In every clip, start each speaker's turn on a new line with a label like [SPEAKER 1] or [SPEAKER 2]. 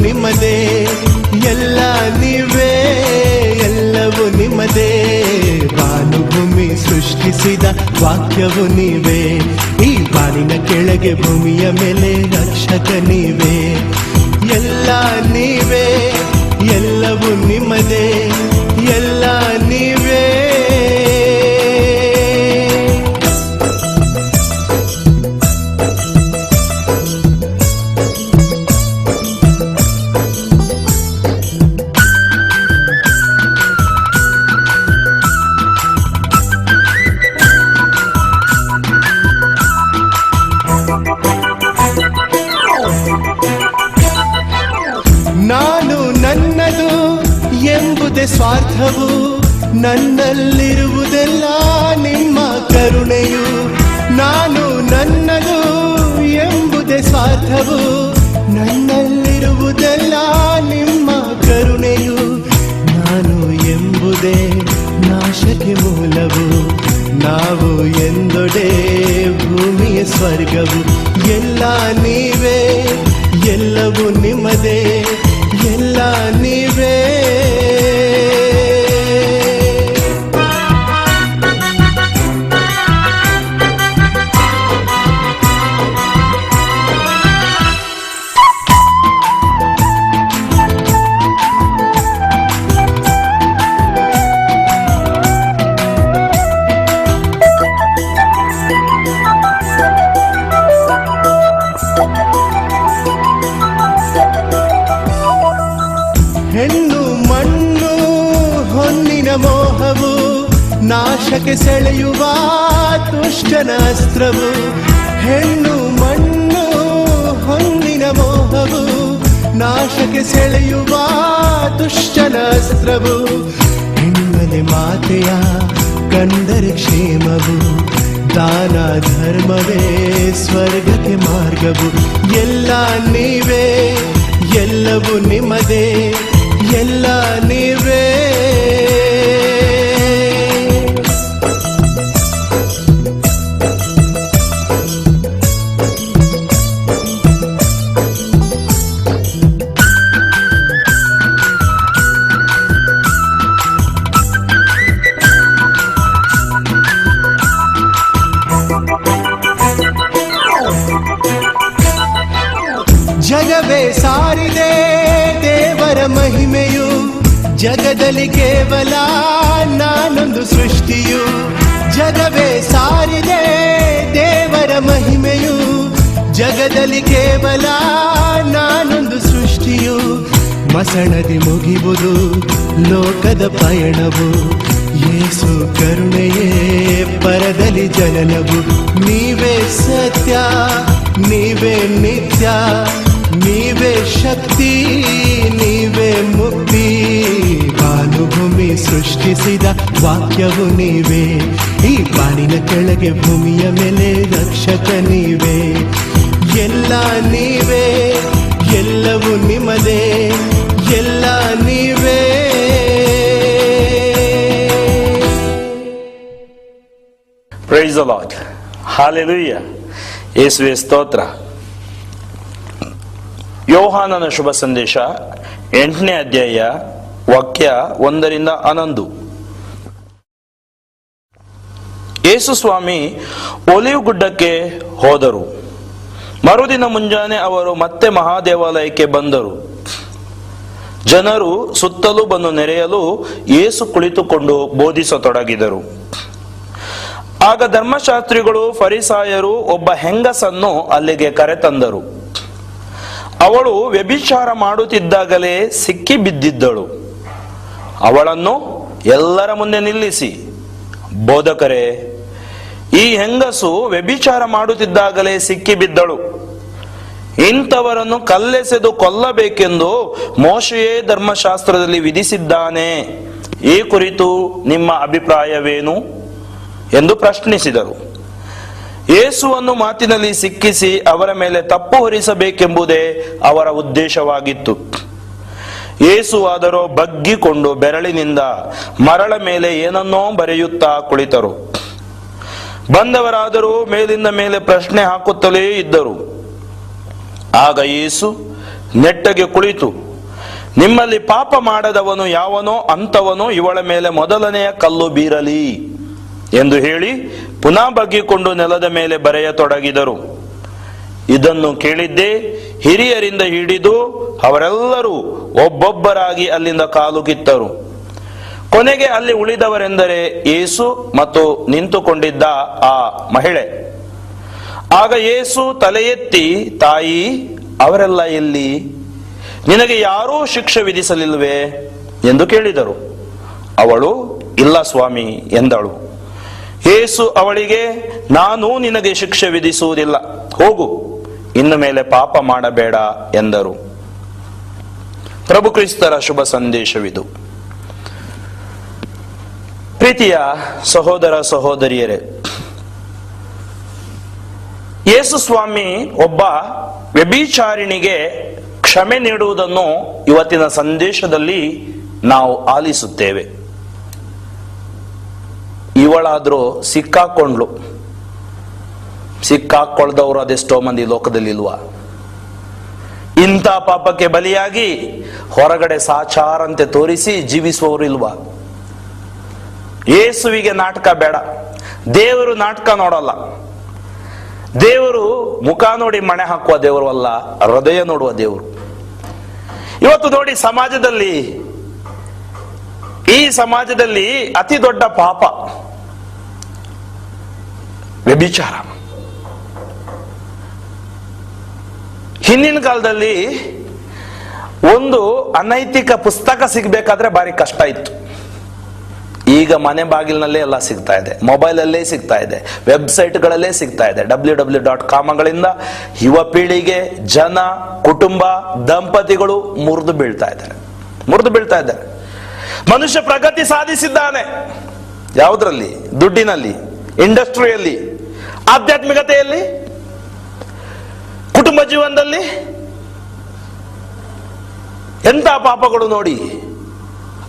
[SPEAKER 1] ನಿಮ್ಮದೇ, ಎಲ್ಲ ನೀವೇ, ಎಲ್ಲವೂ ನಿಮ್ಮದೇ. ಭಾನುಭೂಮಿ ಸೃಷ್ಟಿಸಿದ ವಾಕ್ಯವು ನೀವೇ, ಈ ಬಾನಿನ ಕೆಳಗೆ ಭೂಮಿಯ ಮೇಲೆ ರಕ್ಷಕ ನೀವೇ. ಎಲ್ಲ ನೀವೇ, ಎಲ್ಲವೂ ನಿಮ್ಮದೇ, ಎಲ್ಲ ನೀವೇ. ನಾನು ನನ್ನದು ಎಂಬುದೇ ಸ್ವಾರ್ಥವು, ನನ್ನಲ್ಲಿರುವುದೆಲ್ಲ ನಿಮ್ಮ ಕರುಣೆಯು. ನಾನು ನನ್ನದು ಎಂಬುದೇ ಸ್ವಾರ್ಥವು, ನನ್ನಲ್ಲಿರುವುದೆಲ್ಲ ನಿಮ್ಮ ಕರುಣೆಯು. ನಾನು ಎಂಬುದೇ ನಾಶಕ್ಕೆ ಮೂಲವು, ನಾವು ಎಂದೊಡೆ ಭೂಮಿಯ ಸ್ವರ್ಗವು. ಎಲ್ಲ ನೀವೇ, ಎಲ್ಲವೂ ನಿಮ್ಮದೇ, ಎಲ್ಲ ನೀವೇ. ಹೆಣ್ಣು ಮಣ್ಣು ಹೊನ್ನಿನ ಮೋಹವು, ನಾಶಕ್ಕೆ ಸೆಳೆಯುವ ದುಷ್ಟನ ಅಸ್ತ್ರವು. ಹೆಣ್ಣು ಮಣ್ಣು ಹೊನ್ನಿನ ಮೋಹವು, ನಾಶಕ್ಕೆ ಸೆಳೆಯುವ ದುಷ್ಟನ ಅಸ್ತ್ರವು. ಹೆಣ್ಣಲೆ ಮಾತೆಯ ಕಂಡರೆ ಕ್ಷೇಮವು, ದಾನ ಧರ್ಮವೇ ಸ್ವರ್ಗಕ್ಕೆ ಮಾರ್ಗವು. ಎಲ್ಲ ನೀವೇ, ಎಲ್ಲವೂ ನಿಮ್ಮದೇ, ಎಲ್ಲ ನೀವೇ. ಜಗವೇ ಸಾರಿದೆ ದೇವರ ಮಹಿಮೆಯು, ಜಗದಲ್ಲಿ ಕೇವಲ ನಾನೊಂದು ಸೃಷ್ಟಿಯು. ಜಗವೇ ಸಾರಿದೆ ದೇವರ ಮಹಿಮೆಯು, ಜಗದಲ್ಲಿ ಕೇವಲ ನಾನೊಂದು ಸೃಷ್ಟಿಯು. ಮಸಣದಿ ಮುಗಿಯುವುದು ಲೋಕದ ಪಯಣವು, ಯೇಸು ಕರುಣೆಯೇ ಪರದಲ್ಲಿ ಜನನವು. ನೀವೇ ಸತ್ಯ, ನೀವೇ ನಿತ್ಯ, ನೀವೇ ಶಕ್ತಿ, ನೀವೇ ಮುಕ್ತಿ. ಭಾನುಭೂಮಿ ಸೃಷ್ಟಿಸಿದ ವಾಕ್ಯವು ನೀವೇ, ಈ ಬಾನಿನ ಕೆಳಗೆ ಭೂಮಿಯ ಮೇಲೆ ರಕ್ಷಕ ನೀವೇ. ಎಲ್ಲ ನೀವೇ, ಎಲ್ಲವೂ ನಿಮ್ಮದೇ, ಎಲ್ಲ ನೀವೇ.
[SPEAKER 2] Praise the lord. ಹಲ್ಲೆಲೂಯಾ. ಯೇಸುವೇ ಸ್ತೋತ್ರ. ಯೋಹಾನನ ಶುಭ ಸಂದೇಶ 8ನೇ ಅಧ್ಯಾಯ ವಾಕ್ಯ 1-11. ಯೇಸು ಸ್ವಾಮಿ ಒಲಿವ್ ಗುಡ್ಡಕ್ಕೆ ಹೋದರು. ಮರುದಿನ ಮುಂಜಾನೆ ಅವರು ಮತ್ತೆ ಮಹಾದೇವಾಲಯಕ್ಕೆ ಬಂದರು. ಜನರು ಸುತ್ತಲೂ ಬಂದು ನೆರೆಯಲು ಯೇಸು ಕುಳಿತುಕೊಂಡು ಬೋಧಿಸತೊಡಗಿದರು. ಆಗ ಧರ್ಮಶಾಸ್ತ್ರಿಗಳು ಫರಿಸಾಯರು ಒಬ್ಬ ಹೆಂಗಸನ್ನು ಅಲ್ಲಿಗೆ ಕರೆತಂದರು. ಅವಳು ವ್ಯಭಿಚಾರ ಮಾಡುತ್ತಿದ್ದಾಗಲೇ ಸಿಕ್ಕಿ ಬಿದ್ದಿದ್ದಳು. ಅವಳನ್ನು ಎಲ್ಲರ ಮುಂದೆ ನಿಲ್ಲಿಸಿ, ಬೋಧಕರೇ, ಈ ಹೆಂಗಸು ವ್ಯಭಿಚಾರ ಮಾಡುತ್ತಿದ್ದಾಗಲೇ ಸಿಕ್ಕಿ ಬಿದ್ದಳು. ಇಂಥವರನ್ನು ಕಲ್ಲೆಸೆದು ಕೊಲ್ಲಬೇಕೆಂದು ಮೋಶೆಯೇ ಧರ್ಮಶಾಸ್ತ್ರದಲ್ಲಿ ವಿಧಿಸಿದ್ದಾನೆ. ಈ ಕುರಿತು ನಿಮ್ಮ ಅಭಿಪ್ರಾಯವೇನು ಎಂದು ಪ್ರಶ್ನಿಸಿದರು. ಯೇಸುವನ್ನು ಮಾತಿನಲ್ಲಿ ಸಿಕ್ಕಿಸಿ ಅವರ ಮೇಲೆ ತಪ್ಪು ಹೊರಿಸಬೇಕೆಂಬುದೇ ಅವರ ಉದ್ದೇಶವಾಗಿತ್ತು. ಯೇಸುವಾದರೋ ಬಗ್ಗಿಕೊಂಡು ಬೆರಳಿನಿಂದ ಮರಳ ಮೇಲೆ ಏನನ್ನೋ ಬರೆಯುತ್ತಾ ಕುಳಿತರು. ಬಂದವರಾದರೂ ಮೇಲಿಂದ ಮೇಲೆ ಪ್ರಶ್ನೆ ಹಾಕುತ್ತಲೇ ಇದ್ದರು. ಆಗ ಯೇಸು ನೆಟ್ಟಗೆ ಕುಳಿತು, ನಿಮ್ಮಲ್ಲಿ ಪಾಪ ಮಾಡದವನು ಯಾವನೋ ಅಂಥವನು ಇವಳ ಮೇಲೆ ಮೊದಲನೆಯ ಕಲ್ಲು ಬೀರಲಿ ಎಂದು ಹೇಳಿ ಪುನಃ ಬಗ್ಗಿಕೊಂಡು ನೆಲದ ಮೇಲೆ ಬರೆಯತೊಡಗಿದರು. ಇದನ್ನು ಕೇಳಿದ್ದೇ ಹಿರಿಯರಿಂದ ಹಿಡಿದು ಅವರೆಲ್ಲರೂ ಒಬ್ಬೊಬ್ಬರಾಗಿ ಅಲ್ಲಿಂದ ಕಾಲು ಕಿತ್ತರು. ಕೊನೆಗೆ ಅಲ್ಲಿ ಉಳಿದವರೆಂದರೆ ಯೇಸು ಮತ್ತು ನಿಂತುಕೊಂಡಿದ್ದ ಆ ಮಹಿಳೆ. ಆಗ ಯೇಸು ತಲೆ ಎತ್ತಿ, ತಾಯಿ, ಅವರೆಲ್ಲ ಎಲ್ಲಿ? ನಿನಗೆ ಯಾರೂ ಶಿಕ್ಷೆ ವಿಧಿಸಲಿಲ್ವೇ ಎಂದು ಕೇಳಿದರು. ಅವಳು, ಇಲ್ಲ ಸ್ವಾಮಿ ಎಂದಳು. ಯೇಸು ಅವಳಿಗೆ, ನಾನು ನಿನಗೆ ಶಿಕ್ಷೆ ವಿಧಿಸುವುದಿಲ್ಲ, ಹೋಗು, ಇನ್ನು ಮೇಲೆ ಪಾಪ ಮಾಡಬೇಡ ಎಂದರು. ಪ್ರಭು ಕ್ರಿಸ್ತರ ಶುಭ ಸಂದೇಶವಿದು. ಪ್ರೀತಿಯ ಸಹೋದರ ಸಹೋದರಿಯರೇ, ಯೇಸು ಸ್ವಾಮಿ ಒಬ್ಬ ವ್ಯಭಿಚಾರಿಣಿಗೆ ಕ್ಷಮೆ ನೀಡುವುದನ್ನು ಇವತ್ತಿನ ಸಂದೇಶದಲ್ಲಿ ನಾವು ಆಲಿಸುತ್ತೇವೆ. ಇವಳಾದ್ರೂ ಸಿಕ್ಕಾಕೊಳ್ದವರು ಅದೆಷ್ಟೋ ಮಂದಿ ಲೋಕದಲ್ಲಿ ಇಲ್ವಾ? ಇಂಥ ಪಾಪಕ್ಕೆ ಬಲಿಯಾಗಿ ಹೊರಗಡೆ ಸಾಚಾರಂತೆ ತೋರಿಸಿ ಜೀವಿಸುವವರು ಇಲ್ವಾ? ಯೇಸುವಿಗೆ ನಾಟಕ ಬೇಡ. ದೇವರು ನಾಟಕ ನೋಡಲ್ಲ. ದೇವರು ಮುಖ ನೋಡಿ ಮಣೆ ಹಾಕುವ ದೇವರು ಅಲ್ಲ, ಹೃದಯ ನೋಡುವ ದೇವರು. ಇವತ್ತು ನೋಡಿ, ಈ ಸಮಾಜದಲ್ಲಿ ಅತಿ ದೊಡ್ಡ ಪಾಪ ವ್ಯಭಿಚಾರ. ಹಿಂದಿನ ಕಾಲದಲ್ಲಿ ಒಂದು ಅನೈತಿಕ ಪುಸ್ತಕ ಸಿಗ್ಬೇಕಾದ್ರೆ ಬಾರಿ ಕಷ್ಟ ಇತ್ತು. ಈಗ ಮನೆ ಬಾಗಿಲಿನಲ್ಲೇ ಎಲ್ಲ ಸಿಗ್ತಾ ಇದೆ, ಮೊಬೈಲಲ್ಲೇ ಸಿಗ್ತಾ ಇದೆ, ವೆಬ್ಸೈಟ್ಗಳಲ್ಲೇ ಸಿಗ್ತಾ ಇದೆ. www.com ಯುವ ಪೀಳಿಗೆ, ಜನ, ಕುಟುಂಬ, ದಂಪತಿಗಳು ಮುರಿದು ಬೀಳ್ತಾ ಇದ್ದಾರೆ. ಮನುಷ್ಯ ಪ್ರಗತಿ ಸಾಧಿಸಿದ್ದಾನೆ. ಯಾವುದರಲ್ಲಿ? ದುಡ್ಡಿನಲ್ಲಿ, ಇಂಡಸ್ಟ್ರಿಯಲ್ಲಿ, ಆಧ್ಯಾತ್ಮಿಕತೆಯಲ್ಲಿ, ಕುಟುಂಬ ಜೀವನದಲ್ಲಿ. ಎಂಥ ಪಾಪಗಳು ನೋಡಿ!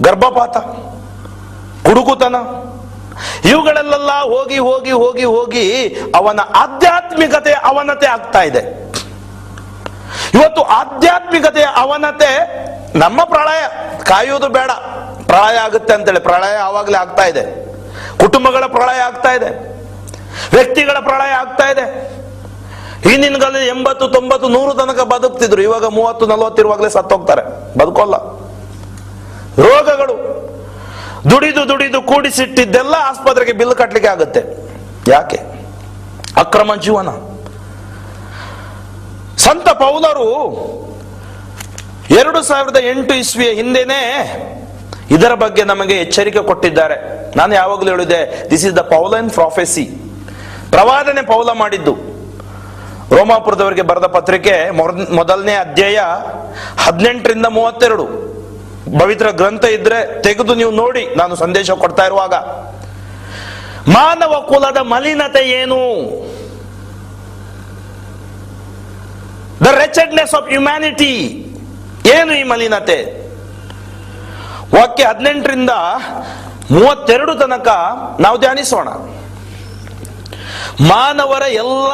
[SPEAKER 2] ಗರ್ಭಪಾತ, ಕುಡುಕುತನ, ಇವುಗಳಲ್ಲೆಲ್ಲ ಹೋಗಿ ಹೋಗಿ ಹೋಗಿ ಹೋಗಿ ಅವನ ಆಧ್ಯಾತ್ಮಿಕತೆ ಅವನತೆ ಆಗ್ತಾ ಇದೆ. ಇವತ್ತು ಆಧ್ಯಾತ್ಮಿಕತೆಯ ಅವನತೆ ನಮ್ಮ ಪ್ರಳಯ. ಕಾಯುವುದು ಬೇಡ, ಪ್ರಳಯ ಆಗುತ್ತೆ ಅಂತೇಳಿ. ಪ್ರಳಯ ಆವಾಗಲೇ ಆಗ್ತಾ ಇದೆ. ಕುಟುಂಬಗಳ ಪ್ರಳಯ ಆಗ್ತಾ ಇದೆ, ವ್ಯಕ್ತಿಗಳ ಪ್ರಳಯ ಆಗ್ತಾ ಇದೆ. ಹಿಂದಿನ ಕಾಲದಲ್ಲಿ 80, 90, 100 ತನಕ ಬದುಕ್ತಿದ್ರು. ಇವಾಗ 30, 40 ಇರುವಾಗಲೇ ಸತ್ತೋಗ್ತಾರೆ, ಬದುಕೋಲ್ಲ. ರೋಗಗಳು, ದುಡಿದು ಕೂಡಿಸಿಟ್ಟಿದ್ದೆಲ್ಲ ಆಸ್ಪತ್ರೆಗೆ ಬಿಲ್ ಕಟ್ಟಲಿಕ್ಕೆ ಆಗುತ್ತೆ. ಯಾಕೆ? ಅಕ್ರಮ ಜೀವನ. ಸಂತ ಪೌಲರು 2008 ಇಸ್ವಿಯ ಹಿಂದೆನೆ ಇದರ ಬಗ್ಗೆ ನಮಗೆ ಎಚ್ಚರಿಕೆ ಕೊಟ್ಟಿದ್ದಾರೆ. ನಾನು ಯಾವಾಗಲೂ ಹೇಳಿದೆ, this is the Paulan prophecy. ಪ್ರವಾದನೆ ಪೌಲ ಮಾಡಿದ್ದು. ರೋಮಾಪುರದವರಿಗೆ ಬರೆದ ಪತ್ರಿಕೆ 1ನೇ ಅಧ್ಯಾಯ 18ರಿಂದ 32. ಪವಿತ್ರ ಗ್ರಂಥ ಇದ್ರೆ ತೆಗೆದು ನೀವು ನೋಡಿ. ನಾನು ಸಂದೇಶ ಕೊಡ್ತಾ ಇರುವಾಗ, ಮಾನವ ಕುಲದ ಮಲಿನತೆ ಏನು? The wretchedness of humanity. ಏನು ಈ ಮಲಿನತೆ? ವಾಕ್ಯ 18ರಿಂದ 32 ತನಕ ನಾವು ಧ್ಯಾನಿಸೋಣ. ಮಾನವರ ಎಲ್ಲ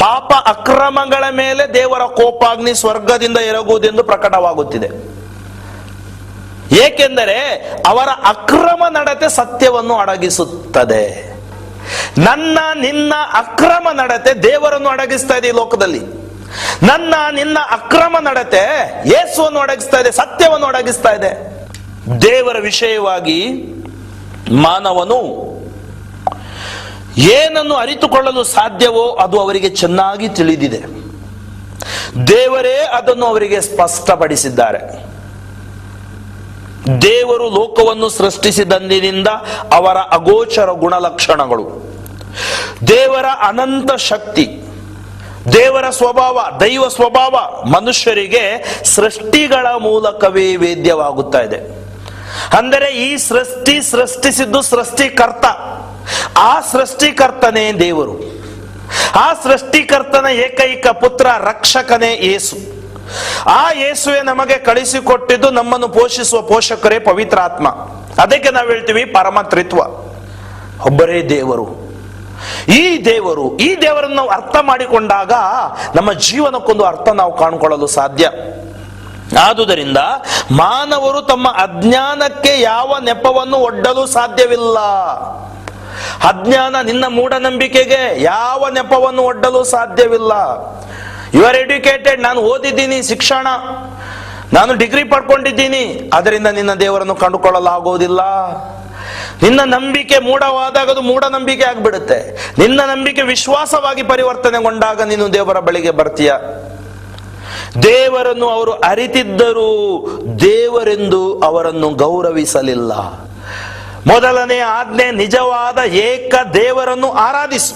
[SPEAKER 2] ಪಾಪ ಅಕ್ರಮಗಳ ಮೇಲೆ ದೇವರ ಕೋಪಾಗ್ನಿ ಸ್ವರ್ಗದಿಂದ ಎರಗುವುದೆಂದು ಪ್ರಕಟವಾಗುತ್ತಿದೆ. ಏಕೆಂದರೆ ಅವರ ಅಕ್ರಮ ನಡತೆ ಸತ್ಯವನ್ನು ಅಡಗಿಸುತ್ತದೆ. ನನ್ನ ನಿನ್ನ ಅಕ್ರಮ ನಡತೆ ದೇವರನ್ನು ಅಡಗಿಸ್ತಾ ಇದೆ ಈ ಲೋಕದಲ್ಲಿ. ನನ್ನ ನಿನ್ನ ಅಕ್ರಮ ನಡತೆ ಯೇಸುವನ್ನು ಅಡಗಿಸ್ತಾ ಇದೆ, ಸತ್ಯವನ್ನು ಅಡಗಿಸ್ತಾ ಇದೆ. ದೇವರ ವಿಷಯವಾಗಿ ಮಾನವನು ಏನನ್ನು ಅರಿತುಕೊಳ್ಳಲು ಸಾಧ್ಯವೋ ಅದು ಅವರಿಗೆ ಚೆನ್ನಾಗಿ ತಿಳಿದಿದೆ. ದೇವರೇ ಅದನ್ನು ಅವರಿಗೆ ಸ್ಪಷ್ಟಪಡಿಸಿದ್ದಾರೆ. ದೇವರು ಲೋಕವನ್ನು ಸೃಷ್ಟಿಸಿದಂದಿನಿಂದ ಅವರ ಅಗೋಚರ ಗುಣಲಕ್ಷಣಗಳು, ದೇವರ ಅನಂತ ಶಕ್ತಿ, ದೇವರ ಸ್ವಭಾವ, ದೈವ ಸ್ವಭಾವ ಮನುಷ್ಯರಿಗೆ ಸೃಷ್ಟಿಗಳ ಮೂಲಕವೇ ವೇದ್ಯವಾಗುತ್ತಾ ಇದೆ. ಅಂದರೆ ಈ ಸೃಷ್ಟಿಸಿದ್ದು ಸೃಷ್ಟಿಕರ್ತ. ಆ ಸೃಷ್ಟಿಕರ್ತನೇ ದೇವರು. ಆ ಸೃಷ್ಟಿಕರ್ತನ ಏಕೈಕ ಪುತ್ರ ರಕ್ಷಕನೇ ಯೇಸು. ಆ ಯೇಸುವೆ ನಮಗೆ ಕಳಿಸಿಕೊಟ್ಟಿದ್ದು ನಮ್ಮನ್ನು ಪೋಷಿಸುವ ಪೋಷಕರೇ ಪವಿತ್ರಾತ್ಮ. ಅದಕ್ಕೆ ನಾವು ಹೇಳ್ತೀವಿ ಪರಮ ತ್ರಿತ್ವ, ಒಬ್ಬರೇ ದೇವರು. ಈ ದೇವರನ್ನು ನಾವು ಅರ್ಥ ಮಾಡಿಕೊಂಡಾಗ ನಮ್ಮ ಜೀವನಕ್ಕೊಂದು ಅರ್ಥ ನಾವು ಕಾಣಿಕೊಳ್ಳಲು ಸಾಧ್ಯ. ಆದುದರಿಂದ ಮಾನವರು ತಮ್ಮ ಅಜ್ಞಾನಕ್ಕೆ ಯಾವ ನೆಪವನ್ನು ಒಡ್ಡಲು ಸಾಧ್ಯವಿಲ್ಲ. ಅಜ್ಞಾನ, ನಿನ್ನ ಮೂಢನಂಬಿಕೆಗೆ ಯಾವ ನೆಪವನ್ನು ಒಡ್ಡಲು ಸಾಧ್ಯವಿಲ್ಲ. ಯು ಆರ್ ಎಡ್ಯುಕೇಟೆಡ್, ನಾನು ಓದಿದ್ದೀನಿ, ಶಿಕ್ಷಣ, ನಾನು ಡಿಗ್ರಿ ಪಡ್ಕೊಂಡಿದ್ದೀನಿ, ಅದರಿಂದ ನಿನ್ನ ದೇವರನ್ನು ಕಂಡುಕೊಳ್ಳಲಾಗುವುದಿಲ್ಲ. ನಿನ್ನ ನಂಬಿಕೆ ಮೂಢವಾದಾಗ ಅದು ಮೂಢನಂಬಿಕೆ ಆಗ್ಬಿಡುತ್ತೆ. ನಿನ್ನ ನಂಬಿಕೆ ವಿಶ್ವಾಸವಾಗಿ ಪರಿವರ್ತನೆಗೊಂಡಾಗ ನೀನು ದೇವರ ಬಳಿಗೆ ಬರ್ತೀಯ. ದೇವರನ್ನು ಅವರು ಅರಿತಿದ್ದರೂ ದೇವರೆಂದು ಅವರನ್ನು ಗೌರವಿಸಲಿಲ್ಲ. ಮೊದಲನೇ ಆಜ್ಞೆ ನಿಜವಾದ ಏಕ ದೇವರನ್ನು ಆರಾಧಿಸು.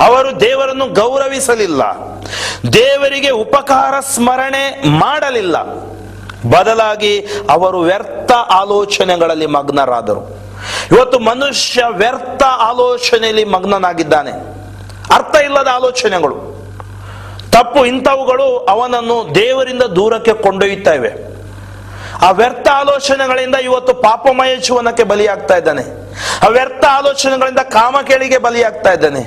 [SPEAKER 2] ಅವರು ದೇವರನ್ನು ಗೌರವಿಸಲಿಲ್ಲ. ದೇವರಿಗೆ ಉಪಕಾರ ಸ್ಮರಣೆ ಮಾಡಲಿಲ್ಲ. ಬದಲಾಗಿ ಅವರು ವ್ಯರ್ಥ ಆಲೋಚನೆಗಳಲ್ಲಿ ಮಗ್ನರಾದರು. ಇವತ್ತು ಮನುಷ್ಯ ವ್ಯರ್ಥ ಆಲೋಚನೆಯಲ್ಲಿ ಮಗ್ನನಾಗಿದ್ದಾನೆ. ಅರ್ಥ ಇಲ್ಲದ ಆಲೋಚನೆಗಳು, ತಪ್ಪು, ಇಂಥವುಗಳು ಅವನನ್ನು ದೇವರಿಂದ ದೂರಕ್ಕೆ ಕೊಂಡೊಯ್ಯುತ್ತಾ ಇವೆ. ಆ ವ್ಯರ್ಥ ಆಲೋಚನೆಗಳಿಂದ ಇವತ್ತು ಪಾಪಮಯ ಜೀವನಕ್ಕೆ ಬಲಿಯಾಗ್ತಾ ಇದ್ದಾನೆ. ಆ ವ್ಯರ್ಥ ಆಲೋಚನೆಗಳಿಂದ ಕಾಮಕೇಳಿಗೆ ಬಲಿಯಾಗ್ತಾ ಇದ್ದಾನೆ.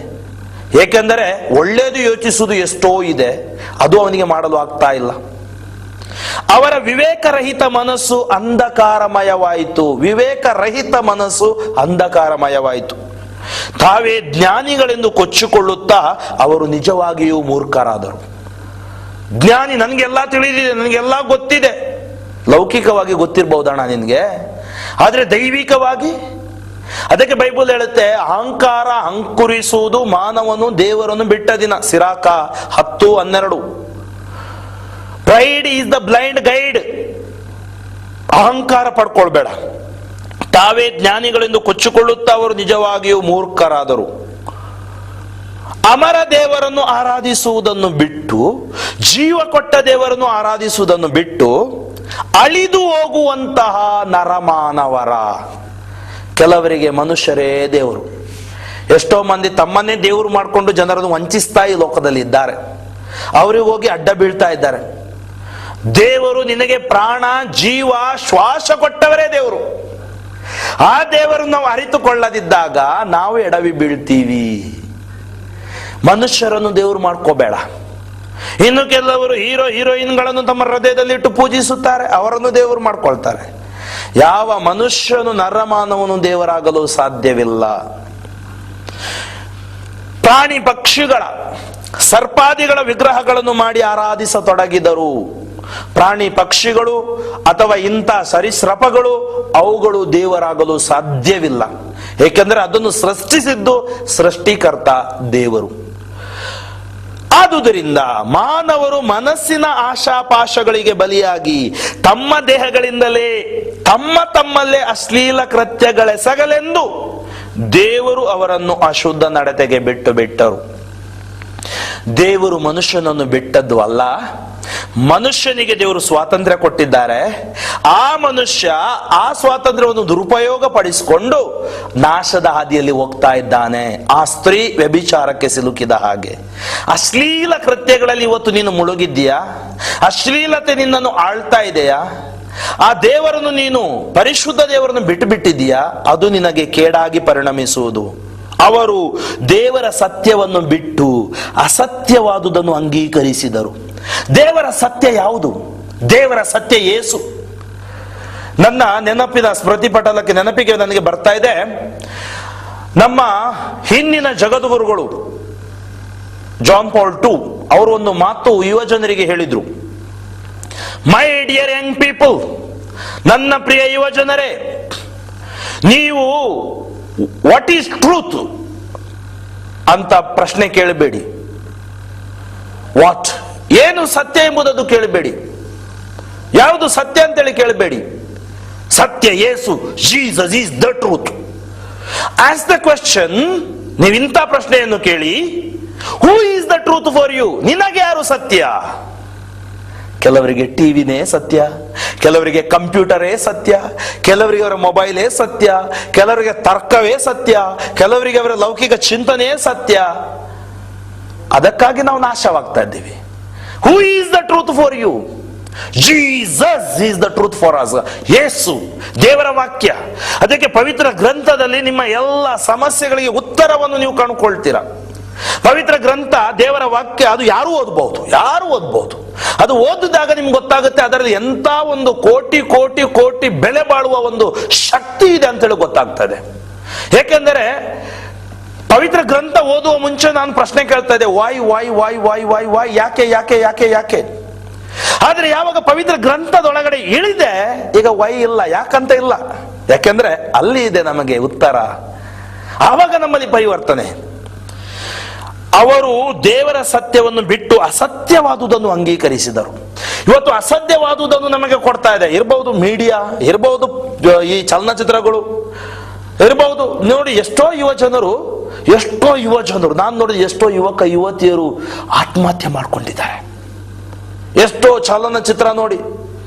[SPEAKER 2] ಏಕೆಂದರೆ ಒಳ್ಳೆಯದು ಯೋಚಿಸುವುದು ಎಷ್ಟೋ ಇದೆ, ಅದು ಅವನಿಗೆ ಮಾಡಲು ಆಗ್ತಾ ಇಲ್ಲ. ಅವರ ವಿವೇಕರಹಿತ ಮನಸ್ಸು ಅಂಧಕಾರಮಯವಾಯಿತು. ವಿವೇಕರಹಿತ ಮನಸ್ಸು ಅಂಧಕಾರಮಯವಾಯಿತು. ತಾವೇ ಜ್ಞಾನಿಗಳೆಂದು ಕೊಚ್ಚಿಕೊಳ್ಳುತ್ತಾ ಅವರು ನಿಜವಾಗಿಯೂ ಮೂರ್ಖರಾದರು. ಜ್ಞಾನಿ, ನನಗೆಲ್ಲ ತಿಳಿದಿದೆ, ನನಗೆಲ್ಲ ಗೊತ್ತಿದೆ. ಲೌಕಿಕವಾಗಿ ಗೊತ್ತಿರಬಹುದಣ್ಣ ನಿನ್ಗೆ, ಆದ್ರೆ ದೈವಿಕವಾಗಿ, ಅದಕ್ಕೆ ಬೈಬಲ್ ಹೇಳುತ್ತೆ, ಅಹಂಕಾರ ಅಂಕುರಿಸುವುದು ಮಾನವನು ದೇವರನ್ನು ಬಿಟ್ಟ ದಿನ. ಸಿರಾಕ 10:12. Pride is the blind guide. ಅಹಂಕಾರ ಪಡ್ಕೊಳ್ಬೇಡ. ತಾವೇ ಜ್ಞಾನಿಗಳೆಂದು ಕೊಚ್ಚಿಕೊಳ್ಳುತ್ತಾ ಅವರು ನಿಜವಾಗಿಯೂ ಮೂರ್ಖರಾದರು. ಅಮರ ದೇವರನ್ನು ಆರಾಧಿಸುವುದನ್ನು ಬಿಟ್ಟು, ಜೀವ ಕೊಟ್ಟ ದೇವರನ್ನು ಆರಾಧಿಸುವುದನ್ನು ಬಿಟ್ಟು ಅಳಿದು ಹೋಗುವಂತಹ ನರಮಾನವರ. ಕೆಲವರಿಗೆ ಮನುಷ್ಯರೇ ದೇವರು. ಎಷ್ಟೋ ಮಂದಿ ತಮ್ಮನ್ನೇ ದೇವರು ಮಾಡಿಕೊಂಡು ಜನರನ್ನು ವಂಚಿಸ್ತಾ ಈ ಲೋಕದಲ್ಲಿ ಇದ್ದಾರೆ. ಅವರಿಗೆ ಹೋಗಿ ಅಡ್ಡ ಬೀಳ್ತಾ ಇದ್ದಾರೆ. ದೇವರು ನಿನಗೆ ಪ್ರಾಣ, ಜೀವ, ಶ್ವಾಸ ಕೊಟ್ಟವರೇ ದೇವರು. ಆ ದೇವರನ್ನು ನಾವು ಅರಿತುಕೊಳ್ಳದಿದ್ದಾಗ ನಾವು ಎಡವಿ ಬೀಳ್ತೀವಿ. ಮನುಷ್ಯರನ್ನು ದೇವರು ಮಾಡ್ಕೋಬೇಡ. ಇನ್ನು ಕೆಲವರು ಹೀರೋಯಿನ್ಗಳನ್ನು ತಮ್ಮ ಹೃದಯದಲ್ಲಿ ಇಟ್ಟು ಪೂಜಿಸುತ್ತಾರೆ, ಅವರನ್ನು ದೇವರು ಮಾಡ್ಕೊಳ್ತಾರೆ. ಯಾವ ಮನುಷ್ಯನು, ನರಮಾನವನು ದೇವರಾಗಲು ಸಾಧ್ಯವಿಲ್ಲ. ಪ್ರಾಣಿ ಪಕ್ಷಿಗಳ, ಸರ್ಪಾದಿಗಳ ವಿಗ್ರಹಗಳನ್ನು ಮಾಡಿ ಆರಾಧಿಸತೊಡಗಿದರು. ಪ್ರಾಣಿ ಪಕ್ಷಿಗಳು ಅಥವಾ ಇಂಥ ಸರೀಸೃಪಗಳು, ಅವುಗಳು ದೇವರಾಗಲು ಸಾಧ್ಯವಿಲ್ಲ. ಏಕೆಂದರೆ ಅದನ್ನು ಸೃಷ್ಟಿಸಿದ್ದು ಸೃಷ್ಟಿಕರ್ತ ದೇವರು. ಆದುದರಿಂದ ಮಾನವರು ಮನಸ್ಸಿನ ಆಶಾಪಾಶಗಳಿಗೆ ಬಲಿಯಾಗಿ ತಮ್ಮ ದೇಹಗಳಿಂದಲೇ ತಮ್ಮಲ್ಲೇ ಅಶ್ಲೀಲ ಕೃತ್ಯಗಳೆಸಗಲೆಂದು ದೇವರು ಅವರನ್ನು ಅಶುದ್ಧ ನಡತೆಗೆ ಬಿಟ್ಟರು. ದೇವರು ಮನುಷ್ಯನನ್ನು ಬಿಟ್ಟದ್ದು ಅಲ್ಲ, ಮನುಷ್ಯನಿಗೆ ದೇವರು ಸ್ವಾತಂತ್ರ್ಯ ಕೊಟ್ಟಿದ್ದಾರೆ. ಆ ಮನುಷ್ಯ ಆ ಸ್ವಾತಂತ್ರ್ಯವನ್ನು ದುರುಪಯೋಗ ಪಡಿಸಿಕೊಂಡು ನಾಶದ ಹಾದಿಯಲ್ಲಿ ಹೋಗ್ತಾ ಇದ್ದಾನೆ. ಆ ಸ್ತ್ರೀ ವ್ಯಭಿಚಾರಕ್ಕೆ ಸಿಲುಕಿದ ಹಾಗೆ. ಅಶ್ಲೀಲ ಕೃತ್ಯಗಳಲ್ಲಿ ಇವತ್ತು ನೀನು ಮುಳುಗಿದ್ದೀಯಾ? ಅಶ್ಲೀಲತೆ ನಿನ್ನನ್ನು ಆಳ್ತಾ ಇದೆಯಾ? ಆ ದೇವರನ್ನು ನೀನು, ಪರಿಶುದ್ಧ ದೇವರನ್ನು ಬಿಟ್ಟಿದ್ದೀಯಾ? ಅದು ನಿನಗೆ ಕೇಡಾಗಿ ಪರಿಣಮಿಸುವುದು. ಅವರು ದೇವರ ಸತ್ಯವನ್ನು ಬಿಟ್ಟು ಅಸತ್ಯವಾದುದನ್ನು ಅಂಗೀಕರಿಸಿದರು. ದೇವರ ಸತ್ಯ ಯಾವುದು? ದೇವರ ಸತ್ಯ ಯೇಸು. ನನ್ನ ನೆನಪಿನ ಸ್ಮೃತಿಪಟಲಕ್ಕೆ ನೆನಪಿಗೆ ನನಗೆ ಬರ್ತಾ ಇದೆ, ನಮ್ಮ ಹಿಂದಿನ ಜಗದ್ಗುರುಗಳು ಜಾನ್ ಪಾಲ್ II ಅವರು ಒಂದು ಮಾತು ಯುವ ಜನರಿಗೆ ಹೇಳಿದ್ರು. ಮೈ ಡಿಯರ್ ಯಂಗ್ ಪೀಪಲ್, ನನ್ನ ಪ್ರಿಯ ಯುವ ಜನರೇ, ನೀವು ವಾಟ್ ಈಸ್ ಟ್ರೂತ್, ಅಂತ ಪ್ರಶ್ನೆ ಕೇಳಬೇಡಿ. ವಾಟ್, ಏನು ಸತ್ಯ ಎಂಬುದನ್ನು ಕೇಳಬೇಡಿ. ಯಾವುದು ಸತ್ಯ ಅಂತೇಳಿ ಕೇಳಬೇಡಿ. ಸತ್ಯ Yesu, Jesus is the truth. Ask the question, ನೀವು ಇಂಥ ಪ್ರಶ್ನೆಯನ್ನು ಕೇಳಿ, who is the truth for you? ನಿನಗೆ ಯಾರು ಸತ್ಯ? ಕೆಲವರಿಗೆ ಟಿವಿನೇ ಸತ್ಯ, ಕೆಲವರಿಗೆ ಕಂಪ್ಯೂಟರೇ ಸತ್ಯ, ಕೆಲವರಿಗೆ ಅವರ ಮೊಬೈಲೇ ಸತ್ಯ, ಕೆಲವರಿಗೆ ತರ್ಕವೇ ಸತ್ಯ, ಕೆಲವರಿಗೆ ಅವರ ಲೌಕಿಕ ಚಿಂತನೆಯೇ ಸತ್ಯ. ಅದಕ್ಕಾಗಿ ನಾವು ನಾಶವಾಗ್ತಾ ಇದ್ದೀವಿ. Who is the truth for you? Jesus is the truth for us. Yesu ದೇವರ ವಾಕ್ಯ. ಅದಕ್ಕೆ ಪವಿತ್ರ ಗ್ರಂಥದಲ್ಲಿ ನಿಮ್ಮ ಎಲ್ಲ ಸಮಸ್ಯೆಗಳಿಗೆ ಉತ್ತರವನ್ನು ನೀವು ಕಂಡುಕೊಳ್ತೀರಾ. ಪವಿತ್ರ ಗ್ರಂಥ, ದೇವರ ವಾಕ್ಯ, ಅದು ಯಾರು ಓದಬಹುದು, ಯಾರು ಓದಬಹುದು. ಅದು ಓದಿದಾಗ ನಿಮ್ಗೆ ಗೊತ್ತಾಗುತ್ತೆ ಅದರಲ್ಲಿ ಎಂತ ಒಂದು ಕೋಟಿ ಕೋಟಿ ಕೋಟಿ ಬೆಲೆ ಬಾಳುವ ಒಂದು ಶಕ್ತಿ ಇದೆ ಅಂತೇಳಿ ಗೊತ್ತಾಗ್ತದೆ. ಏಕೆಂದರೆ ಪವಿತ್ರ ಗ್ರಂಥ ಓದುವ ಮುಂಚೆ ನಾನು ಪ್ರಶ್ನೆ ಕೇಳ್ತಾ ಇದ್ದೆ, Y Y Y Y Y Y, ಯಾಕೆ ಯಾಕೆ ಯಾಕೆ ಯಾಕೆ. ಆದ್ರೆ ಯಾವಾಗ ಪವಿತ್ರ ಗ್ರಂಥದೊಳಗಡೆ ಇಳಿದೆ, ಈಗ ವೈ ಇಲ್ಲ, ಯಾಕಂತ ಇಲ್ಲ, ಯಾಕೆಂದ್ರೆ ಅಲ್ಲಿ ಇದೆ ನಮಗೆ ಉತ್ತರ. ಆವಾಗ ನಮ್ಮಲ್ಲಿ ಪರಿವರ್ತನೆ. ಅವರು ದೇವರ ಸತ್ಯವನ್ನು ಬಿಟ್ಟು ಅಸತ್ಯವಾದುದನ್ನು ಅಂಗೀಕರಿಸಿದರು. ಇವತ್ತು ಅಸತ್ಯವಾದುದನ್ನು ನಮಗೆ ಕೊಡ್ತಾ ಇದೆ. ಇರಬಹುದು ಮೀಡಿಯಾ, ಇರಬಹುದು ಈ ಚಲನಚಿತ್ರಗಳು, ಇರಬಹುದು. ನೋಡಿ, ಎಷ್ಟೋ ಯುವ ಜನರು ನಾನು ನೋಡಿದ ಎಷ್ಟೋ ಯುವಕ ಯುವತಿಯರು ಆತ್ಮಹತ್ಯೆ ಮಾಡ್ಕೊಂಡಿದ್ದಾರೆ. ಎಷ್ಟೋ ಚಲನಚಿತ್ರ ನೋಡಿ,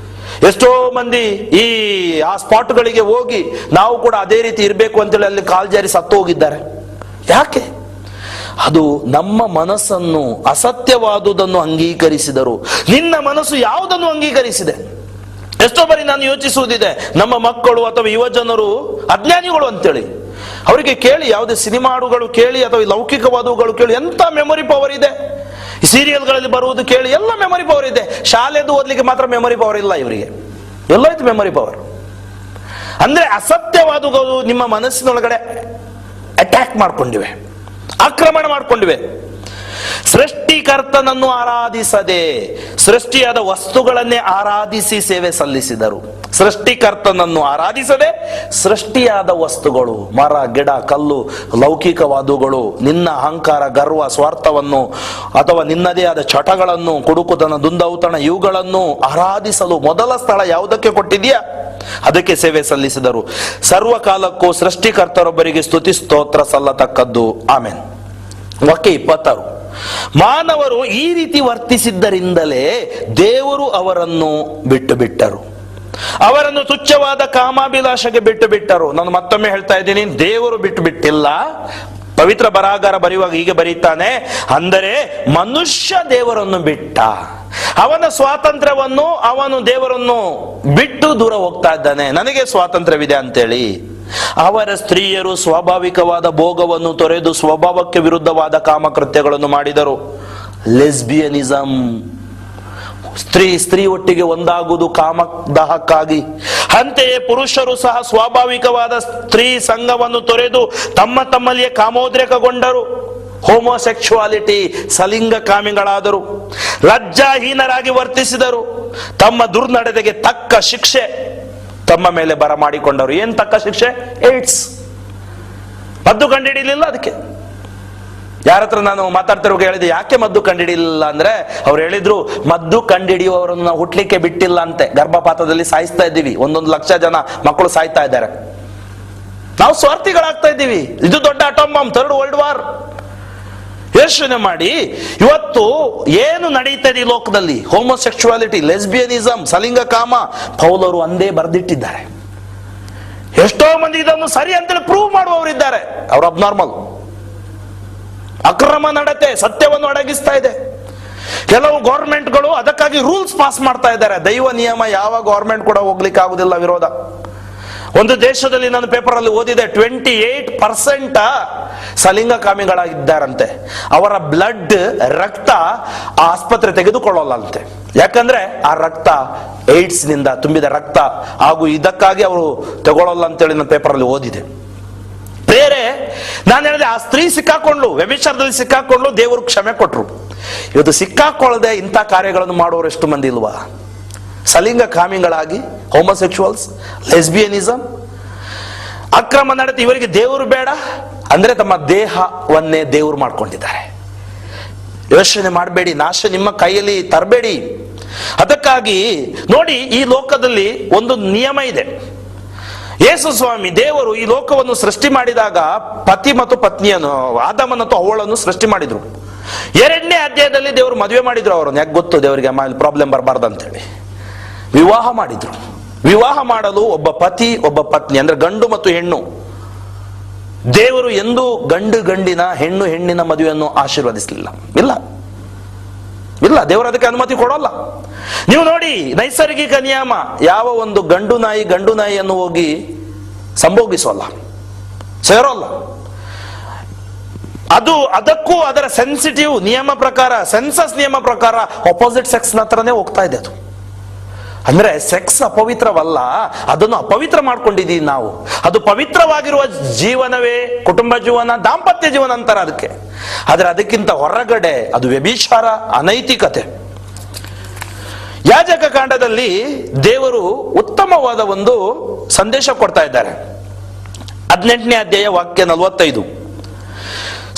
[SPEAKER 2] ಎಷ್ಟೋ ಮಂದಿ ಆ ಸ್ಪಾಟ್ಗಳಿಗೆ ಹೋಗಿ ನಾವು ಕೂಡ ಅದೇ ರೀತಿ ಇರಬೇಕು ಅಂತೇಳಿ ಅಲ್ಲಿ ಕಾಲ್ಜಾರಿ ಸತ್ತು ಹೋಗಿದ್ದಾರೆ. ಯಾಕೆ? ಅದು ನಮ್ಮ ಮನಸ್ಸನ್ನು ಅಸತ್ಯವಾದುದನ್ನು ಅಂಗೀಕರಿಸಿದರು. ನಿನ್ನ ಮನಸ್ಸು ಯಾವುದನ್ನು ಅಂಗೀಕರಿಸಿದೆ? ಎಷ್ಟೋ ಬಾರಿ ನಾನು ಯೋಚಿಸುವುದಿದೆ, ನಮ್ಮ ಮಕ್ಕಳು ಅಥವಾ ಯುವ ಜನರು ಅಜ್ಞಾನಿಗಳು ಅಂತೇಳಿ ಅವರಿಗೆ ಕೇಳಿ, ಯಾವುದೇ ಸಿನಿಮಾ ಹಾಡುಗಳು ಕೇಳಿ ಅಥವಾ ಲೌಕಿಕವಾದವುಗಳು ಕೇಳಿ, ಎಂತ ಮೆಮೊರಿ ಪವರ್ ಇದೆ. ಸೀರಿಯಲ್ಗಳಲ್ಲಿ ಬರುವುದು ಕೇಳಿ, ಎಲ್ಲ ಮೆಮೊರಿ ಪವರ್ ಇದೆ. ಶಾಲೆದು ಓದ್ಲಿಕ್ಕೆ ಮಾತ್ರ ಮೆಮೊರಿ ಪವರ್ ಇಲ್ಲ ಇವರಿಗೆ. ಎಲ್ಲೋಯ್ತು ಮೆಮೊರಿ ಪವರ್? ಅಂದ್ರೆ ಅಸತ್ಯವಾದಗಳು ನಿಮ್ಮ ಮನಸ್ಸಿನೊಳಗಡೆ ಅಟ್ಯಾಕ್ ಮಾಡ್ಕೊಂಡಿವೆ, ಆಕ್ರಮಣ ಮಾಡಿಕೊಂಡಿವೆ. ಸೃಷ್ಟಿಕರ್ತನನ್ನು ಆರಾಧಿಸದೆ ಸೃಷ್ಟಿಯಾದ ವಸ್ತುಗಳನ್ನೇ ಆರಾಧಿಸಿ ಸೇವೆ ಸಲ್ಲಿಸಿದರು. ಸೃಷ್ಟಿಕರ್ತನನ್ನು ಆರಾಧಿಸದೆ ಸೃಷ್ಟಿಯಾದ ವಸ್ತುಗಳು, ಮರ, ಗಿಡ, ಕಲ್ಲು, ಲೌಕಿಕವಾದುಗಳು, ನಿನ್ನ ಅಹಂಕಾರ, ಗರ್ವ, ಸ್ವಾರ್ಥವನ್ನು ಅಥವಾ ನಿನ್ನದೇ ಆದ ಚಟಗಳನ್ನು, ಕುಡುಕುತನ, ದುಂದೌತಣ, ಇವುಗಳನ್ನು ಆರಾಧಿಸಲು ಮೊದಲ ಸ್ಥಳ ಯಾವುದಕ್ಕೆ ಕೊಟ್ಟಿದೆಯಾ ಅದಕ್ಕೆ ಸೇವೆ ಸಲ್ಲಿಸಿದರು. ಸರ್ವಕಾಲಕ್ಕೂ ಸೃಷ್ಟಿಕರ್ತರೊಬ್ಬರಿಗೆ ಸ್ತುತಿ ಸ್ತೋತ್ರ ಸಲ್ಲತಕ್ಕದ್ದು. ಆಮೆನ್. ವಾಕ್ಯ 26. ಮಾನವರು ಈ ರೀತಿ ವರ್ತಿಸಿದ್ದರಿಂದಲೇ ದೇವರು ಅವರನ್ನು ಬಿಟ್ಟು ಬಿಟ್ಟರು. ಅವರನ್ನು ತುಚ್ಛವಾದ ಕಾಮಾಭಿಲಾಷೆಗೆ ಬಿಟ್ಟು ಬಿಟ್ಟರು. ನಾನು ಮತ್ತೊಮ್ಮೆ ಹೇಳ್ತಾ ಇದ್ದೀನಿ, ದೇವರು ಬಿಟ್ಟು ಬಿಟ್ಟಿಲ್ಲ. ಪವಿತ್ರ ಬರಹಗಾರ ಬರೆಯುವಾಗ ಹೀಗೆ ಬರೀತಾನೆ, ಅಂದರೆ ಮನುಷ್ಯ ದೇವರನ್ನು ಬಿಟ್ಟ. ಅವನ ಸ್ವಾತಂತ್ರ್ಯವನ್ನು ಅವನು ದೇವರನ್ನು ಬಿಟ್ಟು ದೂರ ಹೋಗ್ತಾ ಇದ್ದಾನೆ. ನನಗೆ ಸ್ವಾತಂತ್ರ್ಯವಿದೆ ಅಂತೇಳಿ. ಅವರ ಸ್ತ್ರೀಯರು ಸ್ವಾಭಾವಿಕವಾದ ಭೋಗವನ್ನು ತೊರೆದು ಸ್ವಭಾವಕ್ಕೆ ವಿರುದ್ಧವಾದ ಕಾಮಕೃತ್ಯಗಳನ್ನು ಮಾಡಿದರು. ಲೆಸ್ಬಿಯನಿಸಂ, ಸ್ತ್ರೀ ಒಟ್ಟಿಗೆ ಒಂದಾಗುವುದು ಕಾಮದಾಹಕ್ಕಾಗಿ. ಅಂತೆಯೇ ಪುರುಷರು ಸಹ ಸ್ವಾಭಾವಿಕವಾದ ಸ್ತ್ರೀ ಸಂಘವನ್ನು ತೊರೆದು ತಮ್ಮಲ್ಲಿಯೇ ಕಾಮೋದ್ರೇಕಗೊಂಡರು. ಹೋಮೋಸೆಕ್ಸುವಾಲಿಟಿ, ಸಲಿಂಗ ಕಾಮಿಗಳಾದರು. ಲಜ್ಜಾಹೀನರಾಗಿ ವರ್ತಿಸಿದರು. ತಮ್ಮ ದುರ್ನಡತೆಗೆ ತಕ್ಕ ಶಿಕ್ಷೆ ತಮ್ಮ ಮೇಲೆ ಬರಮಾಡಿಕೊಂಡರು. ಏನ್ ತಕ್ಕ ಶಿಕ್ಷೆ? ಏಡ್ಸ್. ಮದ್ದು ಕಂಡುಹಿಡಿಯಲಿಲ್ಲ ಅದಕ್ಕೆ. ಯಾರ ಹತ್ರ ನಾನು ಮಾತಾಡ್ತಿರುವಾಗ ಹೇಳಿದೆ, ಯಾಕೆ ಮದ್ದು ಕಂಡುಹಿಡಿಯಲಿಲ್ಲ ಅಂದ್ರೆ, ಅವ್ರು ಹೇಳಿದ್ರು, ಮದ್ದು ಕಂಡುಹಿಡಿಯುವವರನ್ನು ನಾವು ಹುಟ್ಲಿಕ್ಕೆ ಬಿಟ್ಟಿಲ್ಲ ಅಂತೆ. ಗರ್ಭಪಾತದಲ್ಲಿ ಸಾಯಿಸ್ತಾ ಇದ್ದೀವಿ. 1 ಲಕ್ಷ ಜನ ಮಕ್ಕಳು ಸಾಯ್ತಾ ಇದ್ದಾರೆ. ನಾವು ಸ್ವಾರ್ಥಿಗಳಾಗ್ತಾ ಇದ್ದೀವಿ. ಇದು ದೊಡ್ಡ atom bomb, 3rd world war ಯೋಚನೆ ಮಾಡಿ. ಇವತ್ತು ಏನು ನಡೀತದೆ ಈ ಲೋಕದಲ್ಲಿ? ಹೋಮೋಸೆಕ್ಸುವಾಲಿಟಿ, ಲೆಸ್ಬಿಯನಿಸಂ, ಸಲಿಂಗ ಕಾಮ, ಪೌಲರು ಅಂದೇ ಬರೆದಿಟ್ಟಿದ್ದಾರೆ. ಎಷ್ಟೋ ಮಂದಿ ಇದನ್ನು ಸರಿ ಅಂತೇಳಿ ಪ್ರೂವ್ ಮಾಡುವವರಿದ್ದಾರೆ. ಅವರು ಅಬ್ನಾರ್ಮಲ್. ಅಕ್ರಮ ನಡತೆ ಸತ್ಯವನ್ನು ಅಡಗಿಸ್ತಾ ಇದೆ. ಕೆಲವು ಗೌರ್ಮೆಂಟ್ಗಳು ಅದಕ್ಕಾಗಿ ರೂಲ್ಸ್ ಪಾಸ್ ಮಾಡ್ತಾ ಇದ್ದಾರೆ. ದೈವ ನಿಯಮ ಯಾವ ಗೌರ್ಮೆಂಟ್ ಕೂಡ ಹೋಗ್ಲಿಕ್ಕೆ ಆಗುದಿಲ್ಲ, ವಿರೋಧ. ಒಂದು ದೇಶದಲ್ಲಿ ನಾನು ಪೇಪರ್ ಅಲ್ಲಿ ಓದಿದೆ, 28% ಸಲಿಂಗ ಕಾಮಿಗಳಾಗಿದ್ದಾರಂತೆ. ಅವರ ಬ್ಲಡ್, ರಕ್ತ ಆಸ್ಪತ್ರೆ ತೆಗೆದುಕೊಳ್ಳಲ್ಲಂತೆ. ಯಾಕಂದ್ರೆ ಆ ರಕ್ತ ಏಡ್ಸ್ ನಿಂದ ತುಂಬಿದ ರಕ್ತ ಹಾಗೂ ಇದಕ್ಕಾಗಿ ಅವರು ತಗೊಳ್ಳಲ್ಲ ಅಂತೇಳಿ ನಾನು ಪೇಪರ್ ಅಲ್ಲಿ ಓದಿದೆ. ಬೇರೆ ನಾನು ಹೇಳಿದೆ, ಆ ಸ್ತ್ರೀ ಸಿಕ್ಕಾಕೊಂಡ್ಲು, ವ್ಯಭಿಚಾರದಲ್ಲಿ ಸಿಕ್ಕಾಕೊಂಡ್ಲು, ದೇವರು ಕ್ಷಮೆ ಕೊಟ್ರು. ಇವತ್ತು ಸಿಕ್ಕಾಕೊಳ್ಳದೆ ಇಂಥ ಕಾರ್ಯಗಳನ್ನು ಮಾಡುವವರು ಎಷ್ಟು ಮಂದಿ ಇಲ್ವಾ? ಸಲಿಂಗ ಕಾಮಿಗಳಾಗಿ, ಹೋಮೋಸೆಕ್ಸುವಲ್ಸ್, ಲೆಸ್ಬಿಯನಿಸಂ, ಅಕ್ರಮ ನಡತೆ, ಇವರಿಗೆ ದೇವರು ಬೇಡ, ಅಂದ್ರೆ ತಮ್ಮ ದೇಹವನ್ನೇ ದೇವರು ಮಾಡ್ಕೊಂಡಿದ್ದಾರೆ. ಯೋಚನೆ ಮಾಡಬೇಡಿ, ನಾಶ ನಿಮ್ಮ ಕೈಯಲ್ಲಿ ತರಬೇಡಿ. ಅದಕ್ಕಾಗಿ ನೋಡಿ, ಈ ಲೋಕದಲ್ಲಿ ಒಂದು ನಿಯಮ ಇದೆ. ಯೇಸು ಸ್ವಾಮಿ ದೇವರು ಈ ಲೋಕವನ್ನು ಸೃಷ್ಟಿ ಮಾಡಿದಾಗ ಪತಿ ಮತ್ತು ಪತ್ನಿಯನ್ನು, ಆದಾಮ ಮತ್ತು ಹವ್ವಳನ್ನು ಸೃಷ್ಟಿ ಮಾಡಿದ್ರು. 2ನೇ ಅಧ್ಯಾಯದಲ್ಲಿ ದೇವರು ಮದುವೆ ಮಾಡಿದ್ರು ಅವರನ್ನು. ಯಾಕೆ ಗೊತ್ತು? ದೇವರಿಗೆ ಪ್ರಾಬ್ಲಮ್ ಬರಬಾರ್ದು ಅಂತೇಳಿ ವಿವಾಹ ಮಾಡಿದ್ರು. ವಿವಾಹ ಮಾಡಲು ಒಬ್ಬ ಪತಿ ಒಬ್ಬ ಪತ್ನಿ, ಅಂದ್ರೆ ಗಂಡು ಮತ್ತು ಹೆಣ್ಣು. ದೇವರು ಎಂದೂ ಗಂಡಿನ ಹೆಣ್ಣು ಹೆಣ್ಣಿನ ಮದುವೆಯನ್ನು ಆಶೀರ್ವದಿಸಲಿಲ್ಲ. ಇಲ್ಲ, ದೇವರು ಅದಕ್ಕೆ ಅನುಮತಿ ಕೊಡೋಲ್ಲ. ನೀವು ನೋಡಿ, ನೈಸರ್ಗಿಕ ನಿಯಮ, ಯಾವ ಒಂದು ಗಂಡು ನಾಯಿಯನ್ನು ಹೋಗಿ ಸಂಭೋಗಿಸೋಲ್ಲ, ಸೇರೋಲ್ಲ. ಅದಕ್ಕೂ ಅದರ ಸೆನ್ಸಿಟಿವ್ ನಿಯಮ ಪ್ರಕಾರ, ಸೆನ್ಸಸ್ ನಿಯಮ ಪ್ರಕಾರ ಅಪೋಸಿಟ್ ಸೆಕ್ಸ್ ಹತ್ರನೇ ಹೋಗ್ತಾ ಇದೆ ಅದು. ಅಂದ್ರೆ ಸೆಕ್ಸ್ ಅಪವಿತ್ರವಲ್ಲ, ಅದನ್ನು ಅಪವಿತ್ರ ಮಾಡ್ಕೊಂಡಿದ್ದೀವಿ ನಾವು. ಅದು ಪವಿತ್ರವಾಗಿರುವ ಜೀವನವೇ ಕುಟುಂಬ ಜೀವನ, ದಾಂಪತ್ಯ ಜೀವನ ಅಂತಾರೆ ಅದಕ್ಕೆ. ಆದ್ರೆ ಅದಕ್ಕಿಂತ ಹೊರಗಡೆ ಅದು ವ್ಯಭಿಚಾರ, ಅನೈತಿಕತೆ. ಯಾಜಕ ಕಾಂಡದಲ್ಲಿ ದೇವರು ಉತ್ತಮವಾದ ಒಂದು ಸಂದೇಶ ಕೊಡ್ತಾ ಇದ್ದಾರೆ. 18ನೇ ಅಧ್ಯಾಯ ವಾಕ್ಯ 45.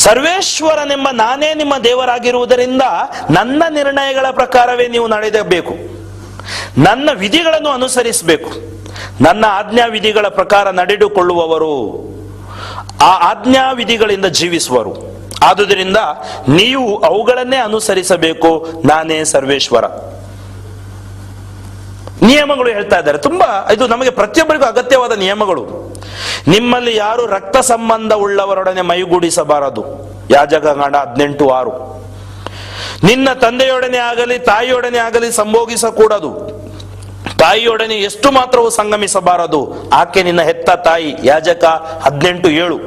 [SPEAKER 2] ಸರ್ವೇಶ್ವರನೆಂಬ ನಾನೇ ನಿಮ್ಮ ದೇವರಾಗಿರುವುದರಿಂದ ನನ್ನ ನಿರ್ಣಯಗಳ ಪ್ರಕಾರವೇ ನೀವು ನಡೆಯಬೇಕು, ನನ್ನ ವಿಧಿಗಳನ್ನು ಅನುಸರಿಸಬೇಕು. ನನ್ನ ಆಜ್ಞಾ ವಿಧಿಗಳ ಪ್ರಕಾರ ನಡೆದುಕೊಳ್ಳುವವರು ಆ ಆಜ್ಞಾ ವಿಧಿಗಳಿಂದ ಜೀವಿಸುವರು. ಆದುದರಿಂದ ನೀವು ಅವುಗಳನ್ನೇ ಅನುಸರಿಸಬೇಕು, ನಾನೇ ಸರ್ವೇಶ್ವರ. ನಿಯಮಗಳು ಹೇಳ್ತಾ ಇದ್ದಾರೆ. ತುಂಬಾ ಇದು ನಮಗೆ ಪ್ರತಿಯೊಬ್ಬರಿಗೂ ಅಗತ್ಯವಾದ ನಿಯಮಗಳು. ನಿಮ್ಮಲ್ಲಿ ಯಾರು ರಕ್ತ ಸಂಬಂಧ ಉಳ್ಳವರೊಡನೆ ಮೈಗೂಡಿಸಬಾರದು. ಯಾಜಕಕಾಂಡ 18:6. ನಿನ್ನ ತಂದೆಯೊಡನೆ ಆಗಲಿ ತಾಯಿಯೊಡನೆ ಆಗಲಿ ಸಂಭೋಗಿಸಕೂಡದು. ತಾಯಿಯೊಡನೆ ಎಷ್ಟು ಮಾತ್ರವೂ ಸಂಗಮಿಸಬಾರದು, ಆಕೆ ನಿನ್ನ ಹೆತ್ತ ತಾಯಿ. ಯಾಜಕ 18:7.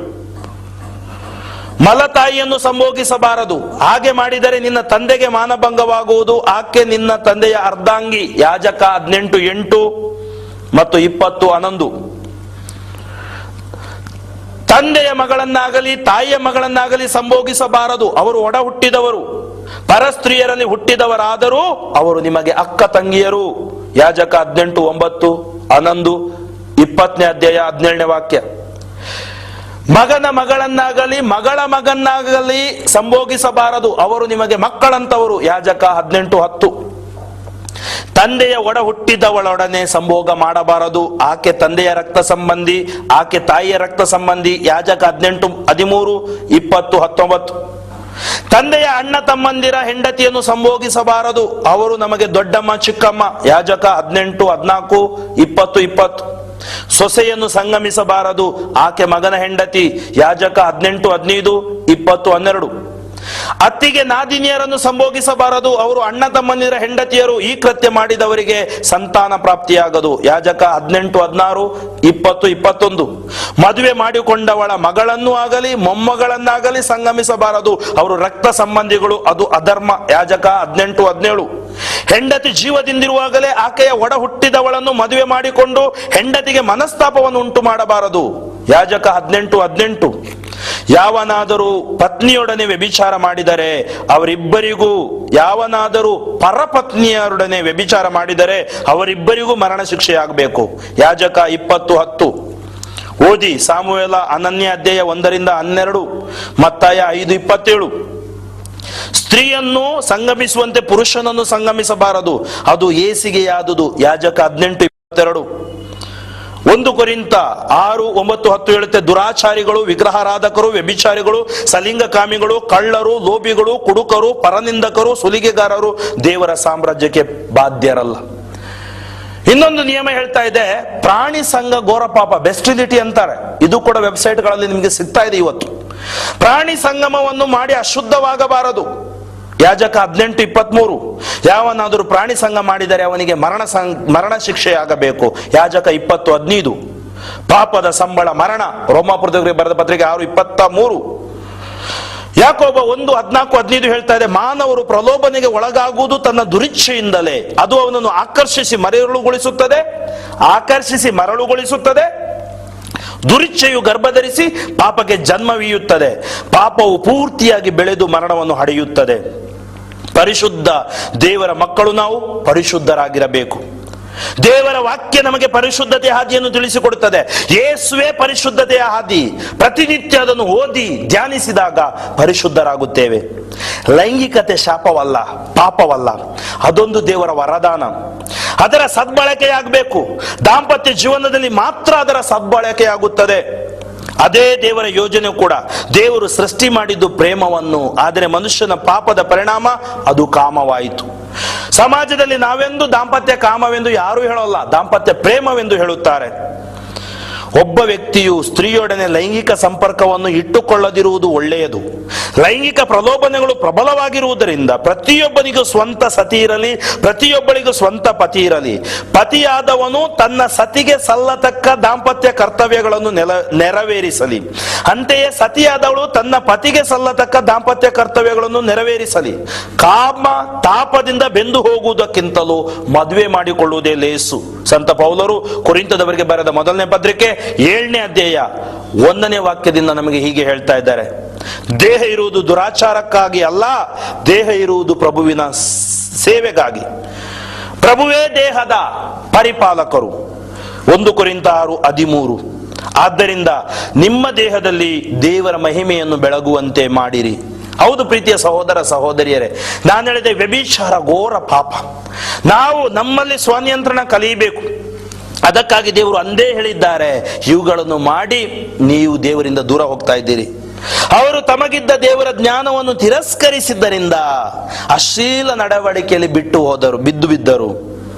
[SPEAKER 2] ಮಲತಾಯಿಯನ್ನು ಸಂಭೋಗಿಸಬಾರದು, ಹಾಗೆ ಮಾಡಿದರೆ ನಿನ್ನ ತಂದೆಗೆ ಮಾನಭಂಗವಾಗುವುದು, ಆಕೆ ನಿನ್ನ ತಂದೆಯ ಅರ್ಧಾಂಗಿ. ಯಾಜಕ 18:8 ಮತ್ತು 20:11. ತಂದೆಯ ಮಗಳನ್ನಾಗಲಿ ತಾಯಿಯ ಮಗಳನ್ನಾಗಲಿ ಸಂಭೋಗಿಸಬಾರದು, ಅವರು ಒಡ ಹುಟ್ಟಿದವರು. ಪರಸ್ತ್ರೀಯರಲ್ಲಿ ಹುಟ್ಟಿದವರಾದರೂ ಅವರು ನಿಮಗೆ ಅಕ್ಕ ತಂಗಿಯರು. ಯಾಜಕ 18:9, 11, 20ನೇ ಅಧ್ಯಾಯ 17ನೇ ವಾಕ್ಯ. ಮಗನ ಮಗಳನ್ನಾಗಲಿ ಮಗಳ ಮಗನ್ನಾಗಲಿ ಸಂಭೋಗಿಸಬಾರದು, ಅವರು ನಿಮಗೆ ಮಕ್ಕಳಂತವರು. ಯಾಜಕ 18:10. ತಂದೆಯ ಒಡ ಹುಟ್ಟಿದವಳೊಡನೆ ಸಂಭೋಗ ಮಾಡಬಾರದು, ಆಕೆ ತಂದೆಯ ರಕ್ತ ಸಂಬಂಧಿ, ಆಕೆ ತಾಯಿಯ ರಕ್ತ ಸಂಬಂಧಿ. ಯಾಜಕ 18:13, 20, 19. ತಂದೆಯ ಅಣ್ಣ ತಮ್ಮಂದಿರ ಹೆಂಡತಿಯನ್ನು ಸಂಭೋಗಿಸಬಾರದು, ಅವರು ನಮಗೆ ದೊಡ್ಡಮ್ಮ ಚಿಕ್ಕಮ್ಮ. ಯಾಜಕ 18:14, 20, 20. ಸೊಸೆಯನ್ನು ಸಂಗಮಿಸಬಾರದು, ಆಕೆ ಮಗನ ಹೆಂಡತಿ. ಯಾಜಕ 18:15, 20, 12. ಅತ್ತಿಗೆ ನಾದಿನಿಯರನ್ನು ಸಂಭೋಗಿಸಬಾರದು, ಅವರು ಅಣ್ಣ ತಮ್ಮಂದಿರ ಹೆಂಡತಿಯರು. ಈ ಕೃತ್ಯ ಮಾಡಿದವರಿಗೆ ಸಂತಾನ ಪ್ರಾಪ್ತಿಯಾಗದು. ಯಾಜಕ 18:16, 20, 21. ಮದುವೆ ಮಾಡಿಕೊಂಡವಳ ಮಗಳನ್ನು ಆಗಲಿ ಮೊಮ್ಮಗಳನ್ನಾಗಲಿ ಸಂಗಮಿಸಬಾರದು, ಅವರು ರಕ್ತ ಸಂಬಂಧಿಗಳು, ಅದು ಅಧರ್ಮ. ಯಾಜಕ 18:17. ಹೆಂಡತಿ ಜೀವದಿಂದಿರುವಾಗಲೇ ಆಕೆಯ ಒಡ ಹುಟ್ಟಿದವಳನ್ನು ಮದುವೆ ಮಾಡಿಕೊಂಡು ಹೆಂಡತಿಗೆ ಮನಸ್ತಾಪವನ್ನು ಉಂಟು ಮಾಡಬಾರದು. ಯಾಜಕ 18:18. ಯಾವನಾದರೂ ಪತ್ನಿಯೊಡನೆ ವ್ಯಭಿಚಾರ ಮಾಡಿದರೆ ಅವರಿಬ್ಬರಿಗೂ, ಯಾವನಾದರೂ ಪರಪತ್ನಿಯರೊಡನೆ ವ್ಯಭಿಚಾರ ಮಾಡಿದರೆ ಅವರಿಬ್ಬರಿಗೂ ಮರಣ ಶಿಕ್ಷೆಯಾಗಬೇಕು. ಯಾಜಕ 20:10. ಓದಿ ಸಾಮುವೇಲ 2ನೇ ಅಧ್ಯಾಯ 1-12, ಮತ್ತಾಯ 5:27. ಸ್ತ್ರೀಯನ್ನು ಸಂಗಮಿಸುವಂತೆ ಪುರುಷನನ್ನು ಸಂಗಮಿಸಬಾರದು, ಅದು ಏಸಿಗೆಯಾದುದು. ಯಾಜಕ 18:22. 1 ಕೊರಿಂಥ 6, 9, 10 ಹೇಳುತ್ತೆ, ದುರಾಚಾರಿಗಳು, ವಿಗ್ರಹಾರಾಧಕರು, ವ್ಯಭಿಚಾರಿಗಳು, ಸಲಿಂಗಕಾಮಿಗಳು, ಕಳ್ಳರು, ಲೋಭಿಗಳು, ಕುಡುಕರು, ಪರನಿಂದಕರು, ಸುಲಿಗೆಗಾರರು ದೇವರ ಸಾಮ್ರಾಜ್ಯಕ್ಕೆ ಬಾಧ್ಯರಲ್ಲ. ಇನ್ನೊಂದು ನಿಯಮ ಹೇಳ್ತಾ ಇದೆ, ಪ್ರಾಣಿ ಸಂಘ ಘೋರ ಪಾಪ, ಬೆಸ್ಟಿಲಿಟಿ ಅಂತಾರೆ. ಇದು ಕೂಡ ವೆಬ್ಸೈಟ್ಗಳಲ್ಲಿ ನಿಮಗೆ ಸಿಗ್ತಾ ಇದೆ ಇವತ್ತು. ಪ್ರಾಣಿ ಸಂಗಮವನ್ನು ಮಾಡಿ ಅಶುದ್ಧವಾಗಬಾರದು. ಯಾಜಕ 18:23. ಯಾವನಾದರೂ ಪ್ರಾಣಿ ಸಂಘ ಮಾಡಿದರೆ ಅವನಿಗೆ ಮರಣ ಶಿಕ್ಷೆಯಾಗಬೇಕು. ಯಾಜಕ 20:15. ಪಾಪದ ಸಂಬಳ ಮರಣ. ರೋಮಾಪುರದವರಿಗೆ ಬರೆದ ಪತ್ರಿಕೆ 6:23. ಯಾಕೋಬ 1:14-15 ಹೇಳ್ತಾ ಇದೆ, ಮಾನವರು ಪ್ರಲೋಭನೆಗೆ ಒಳಗಾಗುವುದು ತನ್ನ ದುರಿಚ್ಛೆಯಿಂದಲೇ. ಅದು ಅವನನ್ನು ಆಕರ್ಷಿಸಿ ಮರಳುಗೊಳಿಸುತ್ತದೆ. ದುರಿಚ್ಛೆಯು ಗರ್ಭಧರಿಸಿ ಪಾಪಕ್ಕೆ ಜನ್ಮವೀಯುತ್ತದೆ. ಪಾಪವು ಪೂರ್ತಿಯಾಗಿ ಬೆಳೆದು ಮರಣವನ್ನು ಹಡೆಯುತ್ತದೆ. ಪರಿಶುದ್ಧ ದೇವರ ಮಕ್ಕಳು ನಾವು ಪರಿಶುದ್ಧರಾಗಿರಬೇಕು. ದೇವರ ವಾಕ್ಯ ನಮಗೆ ಪರಿಶುದ್ಧತೆಯ ಹಾದಿಯನ್ನು ತಿಳಿಸಿಕೊಡುತ್ತದೆ. ಯೇಸುವೇ ಪರಿಶುದ್ಧತೆಯ ಹಾದಿ. ಪ್ರತಿನಿತ್ಯ ಅದನ್ನು ಓದಿ ಧ್ಯಾನಿಸಿದಾಗ ಪರಿಶುದ್ಧರಾಗುತ್ತೇವೆ. ಲೈಂಗಿಕತೆ ಶಾಪವಲ್ಲ, ಪಾಪವಲ್ಲ, ಅದೊಂದು ದೇವರ ವರದಾನ. ಅದರ ಸದ್ಬಳಕೆಯಾಗಬೇಕು. ದಾಂಪತ್ಯ ಜೀವನದಲ್ಲಿ ಮಾತ್ರ ಅದರ ಸದ್ಬಳಕೆಯಾಗುತ್ತದೆ. ಅದೇ ದೇವರ ಯೋಜನೆ ಕೂಡ. ದೇವರು ಸೃಷ್ಟಿ ಮಾಡಿದ್ದು ಪ್ರೇಮವನ್ನು, ಆದರೆ ಮನುಷ್ಯನ ಪಾಪದ ಪರಿಣಾಮ ಅದು ಕಾಮವಾಯಿತು. ಸಮಾಜದಲ್ಲಿ ನಾವೆಂದು ದಾಂಪತ್ಯ ಕಾಮವೆಂದು ಯಾರೂ ಹೇಳೋಲ್ಲ, ದಾಂಪತ್ಯ ಪ್ರೇಮವೆಂದು ಹೇಳುತ್ತಾರೆ. ಒಬ್ಬ ವ್ಯಕ್ತಿಯು ಸ್ತ್ರೀಯೊಡನೆ ಲೈಂಗಿಕ ಸಂಪರ್ಕವನ್ನು ಇಟ್ಟುಕೊಳ್ಳದಿರುವುದು ಒಳ್ಳೆಯದು. ಲೈಂಗಿಕ ಪ್ರಲೋಭನೆಗಳು ಪ್ರಬಲವಾಗಿರುವುದರಿಂದ ಪ್ರತಿಯೊಬ್ಬನಿಗೂ ಸ್ವಂತ ಸತಿ ಇರಲಿ, ಪ್ರತಿಯೊಬ್ಬಳಿಗೂ ಸ್ವಂತ ಪತಿ ಇರಲಿ. ಪತಿಯಾದವನು ತನ್ನ ಸತಿಗೆ ಸಲ್ಲತಕ್ಕ ದಾಂಪತ್ಯ ಕರ್ತವ್ಯಗಳನ್ನು ನೆರವೇರಿಸಲಿ. ಅಂತೆಯೇ ಸತಿಯಾದವಳು ತನ್ನ ಪತಿಗೆ ಸಲ್ಲತಕ್ಕ ದಾಂಪತ್ಯ ಕರ್ತವ್ಯಗಳನ್ನು ನೆರವೇರಿಸಲಿ. ಕಾಮ ತಾಪದಿಂದ ಬೆಂದು ಹೋಗುವುದಕ್ಕಿಂತಲೂ ಮದುವೆ ಮಾಡಿಕೊಳ್ಳುವುದೇ ಲೇಸು. ಸಂತ ಪೌಲರು ಕೊರಿಂಥದವರಿಗೆ ಬರೆದ ಮೊದಲನೇ ಪತ್ರಿಕೆ 7ನೇ ಅಧ್ಯಾಯ 1ನೇ ವಾಕ್ಯದಿಂದ ನಮಗೆ ಹೀಗೆ ಹೇಳ್ತಾ ಇದ್ದಾರೆ: ದೇಹ ಇರುವುದು ದುರಾಚಾರಕ್ಕಾಗಿ ಅಲ್ಲ, ದೇಹ ಇರುವುದು ಪ್ರಭುವಿನ ಸೇವೆಗಾಗಿ. ಪ್ರಭುವೇ ದೇಹದ ಪರಿಪಾಲಕರು. 1 ಕೊರಿಂಥ 6:13. ಆದ್ದರಿಂದ ನಿಮ್ಮ ದೇಹದಲ್ಲಿ ದೇವರ ಮಹಿಮೆಯನ್ನು ಬೆಳಗುವಂತೆ ಮಾಡಿರಿ. ಹೌದು ಪ್ರೀತಿಯ ಸಹೋದರ ಸಹೋದರಿಯರೇ, ನಾನು ಹೇಳಿದೆ ವ್ಯಭಿಚಾರ ಘೋರ ಪಾಪ. ನಾವು ನಮ್ಮಲ್ಲಿ ಸ್ವನಿಯಂತ್ರಣ ಕಲಿಯಬೇಕು. ಅದಕ್ಕಾಗಿ ದೇವರು ಅಂದೇ ಹೇಳಿದ್ದಾರೆ, ಇವುಗಳನ್ನು ಮಾಡಿ ನೀವು ದೇವರಿಂದ ದೂರ ಹೋಗ್ತಾ ಇದ್ದೀರಿ. ಅವರು ತಮಗಿದ್ದ ದೇವರ ಜ್ಞಾನವನ್ನು ತಿರಸ್ಕರಿಸಿದ್ದರಿಂದ ಅಶ್ಲೀಲ ನಡವಳಿಕೆಯಲ್ಲಿ ಬಿದ್ದು ಬಿದ್ದರು.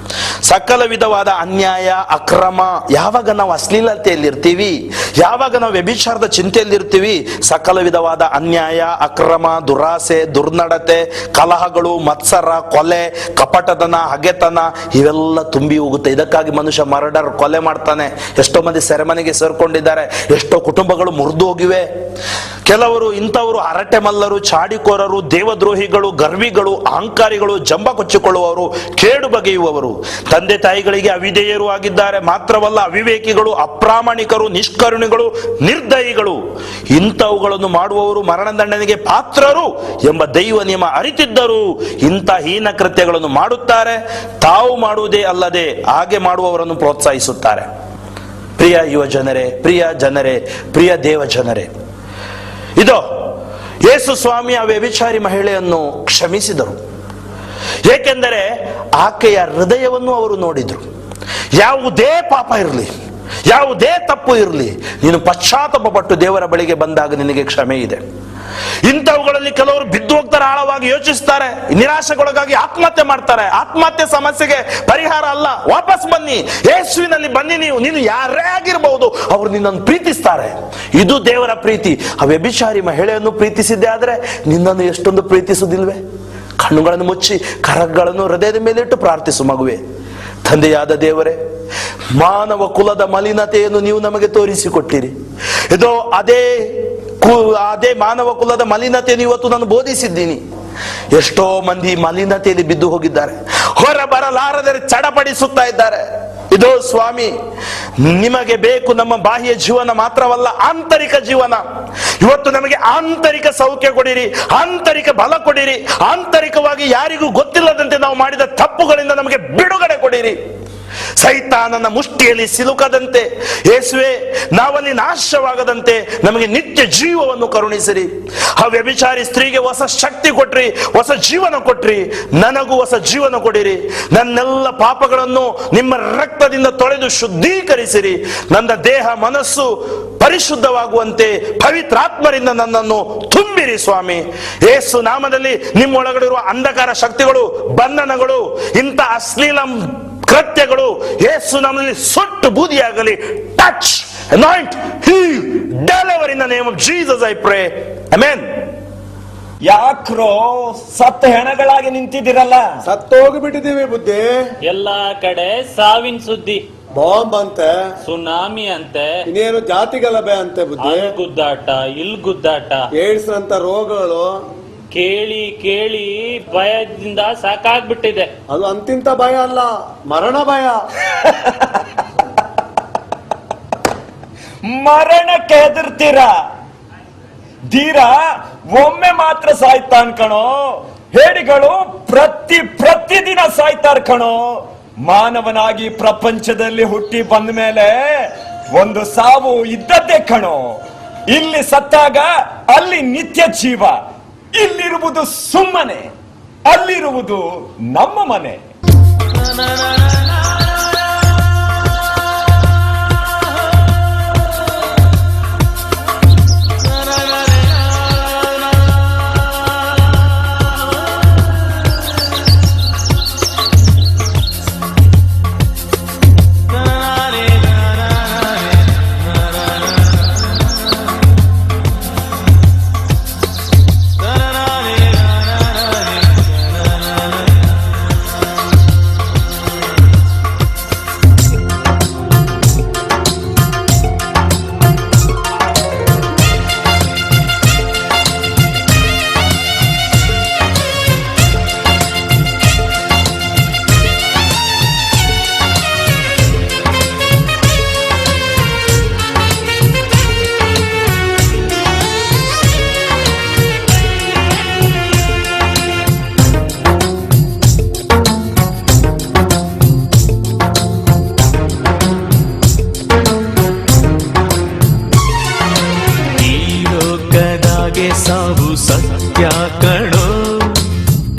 [SPEAKER 2] ಸಕಲ ವಿಧವಾದ ಅನ್ಯಾಯ, ಅಕ್ರಮ. ಯಾವಾಗ ನಾವು ಅಶ್ಲೀಲತೆಯಲ್ಲಿ ಇರ್ತೀವಿ, ಯಾವಾಗ ನಾವು ವ್ಯಭಿಚಾರದ ಚಿಂತೆಯಲ್ಲಿ ಇರ್ತೀವಿ, ಸಕಲ ವಿಧವಾದ ಅನ್ಯಾಯ, ಅಕ್ರಮ, ದುರಾಸೆ, ದುರ್ನಡತೆ, ಕಲಹಗಳು, ಮತ್ಸರ, ಕೊಲೆ, ಕಪಟತನ, ಹಗೆತನ ಇವೆಲ್ಲ ತುಂಬಿ ಹೋಗುತ್ತೆ. ಇದಕ್ಕಾಗಿ ಮನುಷ್ಯ ಮರ್ಡರ್, ಕೊಲೆ ಮಾಡ್ತಾನೆ. ಎಷ್ಟೋ ಮಂದಿ ಸೆರೆಮನೆಗೆ ಸೇರ್ಕೊಂಡಿದ್ದಾರೆ. ಎಷ್ಟೋ ಕುಟುಂಬಗಳು ಮುರಿದು ಹೋಗಿವೆ. ಕೆಲವರು ಇಂಥವರು ಹರಟೆ ಮಲ್ಲರು, ಚಾಡಿಕೋರರು, ದೇವದ್ರೋಹಿಗಳು, ಗರ್ವಿಗಳು, ಅಹಂಕಾರಿಗಳು, ಜಂಬ ಕೊಚ್ಚಿಕೊಳ್ಳುವವರು, ಕೇಡು ಬಗೆಯುವವರು, ತಂದೆ ತಾಯಿಗಳಿಗೆ ಅವಿಧೇಯರು ಆಗಿದ್ದಾರೆ. ಮಾತ್ರವಲ್ಲ, ಅವಿವೇಕಿಗಳು, ಅಪ್ರಾಮಾಣಿಕರು, ನಿಷ್ಕರುಣಿಗಳು, ನಿರ್ದಯಿಗಳು. ಇಂಥವುಗಳನ್ನು ಮಾಡುವವರು ಮರಣದಂಡನೆಗೆ ಪಾತ್ರರು ಎಂಬ ದೈವ ನಿಯಮ ಅರಿತಿದ್ದರು ಇಂಥ ಹೀನ ಕೃತ್ಯಗಳನ್ನು ಮಾಡುತ್ತಾರೆ. ತಾವು ಮಾಡುವುದೇ ಅಲ್ಲದೆ ಹಾಗೆ ಮಾಡುವವರನ್ನು ಪ್ರೋತ್ಸಾಹಿಸುತ್ತಾರೆ. ಪ್ರಿಯ ಯುವ ಜನರೇ, ಪ್ರಿಯ ಜನರೇ, ಪ್ರಿಯ ದೇವ ಜನರೇ, ಇದು ಯೇಸು ಸ್ವಾಮಿ ಆ ವ್ಯಭಿಚಾರಿ ಮಹಿಳೆಯನ್ನು ಕ್ಷಮಿಸಿದರು. ಏಕೆಂದರೆ ಆಕೆಯ ಹೃದಯವನ್ನು ಅವರು ನೋಡಿದ್ರು. ಯಾವುದೇ ಪಾಪ ಇರಲಿ, ಯಾವುದೇ ತಪ್ಪು ಇರಲಿ, ನೀನು ಪಶ್ಚಾತ್ತಾಪ ಪಟ್ಟು ದೇವರ ಬಳಿಗೆ ಬಂದಾಗ ನಿನಗೆ ಕ್ಷಮೆ ಇದೆ. ಇಂಥವುಗಳಲ್ಲಿ ಕೆಲವರು ಬಿದ್ದು ಹೋಗ್ತಾರೆ, ಆಳವಾಗಿ ಯೋಚಿಸ್ತಾರೆ, ನಿರಾಶೆಗೊಳಗಾಗಿ ಆತ್ಮಹತ್ಯೆ ಮಾಡ್ತಾರೆ. ಆತ್ಮಹತ್ಯೆ ಸಮಸ್ಯೆಗೆ ಪರಿಹಾರ ಅಲ್ಲ. ವಾಪಸ್ ಬನ್ನಿ, ಯೇಸುವಿನಲ್ಲಿ ಬನ್ನಿ. ನೀನು ಯಾರೇ ಆಗಿರಬಹುದು, ಅವರು ನಿನ್ನನ್ನು ಪ್ರೀತಿಸ್ತಾರೆ. ಇದು ದೇವರ ಪ್ರೀತಿ. ಆ ವ್ಯಭಿಚಾರಿ ಮಹಿಳೆಯನ್ನು ಪ್ರೀತಿಸಿದ್ದೆ ಆದ್ರೆ ನಿನ್ನನ್ನು ಎಷ್ಟೊಂದು ಪ್ರೀತಿಸುವುದಿಲ್ವೇ? ಕಣ್ಣುಗಳನ್ನು ಮುಚ್ಚಿ ಕರಗಳನ್ನು ಹೃದಯದ ಮೇಲಿಟ್ಟು ಪ್ರಾರ್ಥಿಸು ಮಗುವೆ. ತಂದೆಯಾದ ದೇವರೇ, ಮಾನವ ಕುಲದ ಮಲಿನತೆಯನ್ನು ನೀವು ನಮಗೆ ತೋರಿಸಿಕೊಟ್ಟಿರಿ. ಇದೋ ಅದೇ ಮಾನವ ಕುಲದ ಮಲಿನತೆಯನ್ನು ಇವತ್ತು ನಾನು ಬೋಧಿಸಿದ್ದೀನಿ. ಎಷ್ಟೋ ಮಂದಿ ಮಲಿನತೆಯಲ್ಲಿ ಬಿದ್ದು ಹೋಗಿದ್ದಾರೆ, ಹೊರ ಬರಲಾರದರೆ ಚಡಪಡಿಸುತ್ತಾ ಇದ್ದಾರೆ. ಇದೋ ಸ್ವಾಮಿ, ನಿಮಗೆ ಬೇಕು ನಮ್ಮ ಬಾಹ್ಯ ಜೀವನ ಮಾತ್ರವಲ್ಲ, ಆಂತರಿಕ ಜೀವನ. ಇವತ್ತು ನಮಗೆ ಆಂತರಿಕ ಸೌಖ್ಯ ಕೊಡಿರಿ, ಆಂತರಿಕ ಬಲ ಕೊಡಿರಿ. ಆಂತರಿಕವಾಗಿ ಯಾರಿಗೂ ಗೊತ್ತಿಲ್ಲದಂತೆ ನಾವು ಮಾಡಿದ ತಪ್ಪುಗಳಿಂದ ನಮಗೆ ಬಿಡುಗಡೆ ಕೊಡಿರಿ. ಸೈತಾನನ ಮುಷ್ಟಿಯಲ್ಲಿ ಸಿಲುಕದಂತೆ ಯೇಸುವೆ, ನಾವಲ್ಲಿ ನಾಶವಾಗದಂತೆ ನಮಗೆ ನಿತ್ಯ ಜೀವವನ್ನು ಕರುಣಿಸಿರಿ. ಆ ವ್ಯಭಿಚಾರಿ ಸ್ತ್ರೀಗೆ ಹೊಸ ಶಕ್ತಿ ಕೊಟ್ರಿ, ಹೊಸ ಜೀವನ ಕೊಟ್ರಿ. ನನಗೂ ಹೊಸ ಜೀವನ ಕೊಡಿರಿ. ನನ್ನೆಲ್ಲ ಪಾಪಗಳನ್ನು ನಿಮ್ಮ ರಕ್ತದಿಂದ ತೊಳೆದು ಶುದ್ಧೀಕರಿಸಿರಿ. ನನ್ನ ದೇಹ ಮನಸ್ಸು ಪರಿಶುದ್ಧವಾಗುವಂತೆ ಪವಿತ್ರಾತ್ಮರಿಂದ ನನ್ನನ್ನು ತುಂಬಿರಿ ಸ್ವಾಮಿ. ಯೇಸು ನಾಮದಲ್ಲಿ ನಿಮ್ಮೊಳಗಡೆ ಇರುವ ಅಂಧಕಾರ ಶಕ್ತಿಗಳು, ಬಂಧನಗಳು, ಇಂಥ ಅಶ್ಲೀಲ ಕೃತ್ಯಗಳು ಯೇಸು ನಮ್ಮಲ್ಲಿ ಸುಟ್ಟು ಬೂದಿಯಾಗಲಿ. Touch, anoint, heal, deliver in the name of Jesus I pray, amen.
[SPEAKER 3] ಯಾಕ್ರೋ ಸತ್ತ ಹೆಣಗಳಾಗಿ ನಿಂತಿದ್ದೀರಲ್ಲ?
[SPEAKER 4] ಸತ್ತೋಗ್ಬಿಟ್ಟಿದೀವಿ ಬುದ್ಧಿ.
[SPEAKER 5] ಎಲ್ಲಾ ಕಡೆ ಸಾವಿನ ಸುದ್ದಿ,
[SPEAKER 4] ಬಾಂಬ್ ಅಂತೆ,
[SPEAKER 5] ಸುನಾಮಿ ಅಂತೆ,
[SPEAKER 4] ಇನ್ನೇನು ಜಾತಿ ಗಲಭೆ ಅಂತೆ ಬುದ್ಧಿ.
[SPEAKER 5] ಅಲ್ಲಿ ಗುದ್ದಾಟ, ಇಲ್ಲಿ ಗುದ್ದಾಟ,
[SPEAKER 4] ಏಡ್ಸ್ ಅಂತ ರೋಗಗಳು.
[SPEAKER 5] ಕೇಳಿ ಕೇಳಿ ಭಯದಿಂದ ಸಾಕಾಗ್ಬಿಟ್ಟಿದೆ.
[SPEAKER 4] ಅದು ಅಂತಿಂತ ಭಯ ಅಲ್ಲ, ಮರಣ ಭಯ.
[SPEAKER 3] ಮರಣಕ್ಕೆ ಹೆದರ್ತೀರಾ? ಧೀರ ಒಮ್ಮೆ ಮಾತ್ರ ಸಾಯ್ತಾನ್ ಕಣೋ. ಹೇಡಿಗಳು ಪ್ರತಿದಿನ ಸಾಯ್ತಾರ ಕಣೋ. ಮಾನವನಾಗಿ ಪ್ರಪಂಚದಲ್ಲಿ ಹುಟ್ಟಿ ಬಂದ ಮೇಲೆ ಒಂದು ಸಾವು ಇದ್ದದ್ದೇ ಕಣೋ. ಇಲ್ಲಿ ಸತ್ತಾಗ ಅಲ್ಲಿ ನಿತ್ಯ ಜೀವ. ಇಲ್ಲಿರುವುದು ಸುಮ್ಮನೆ, ಅಲ್ಲಿರುವುದು ನಮ್ಮ ಮನೆ.
[SPEAKER 6] ಸಾವು ಸತ್ಯ ಕಣೋ,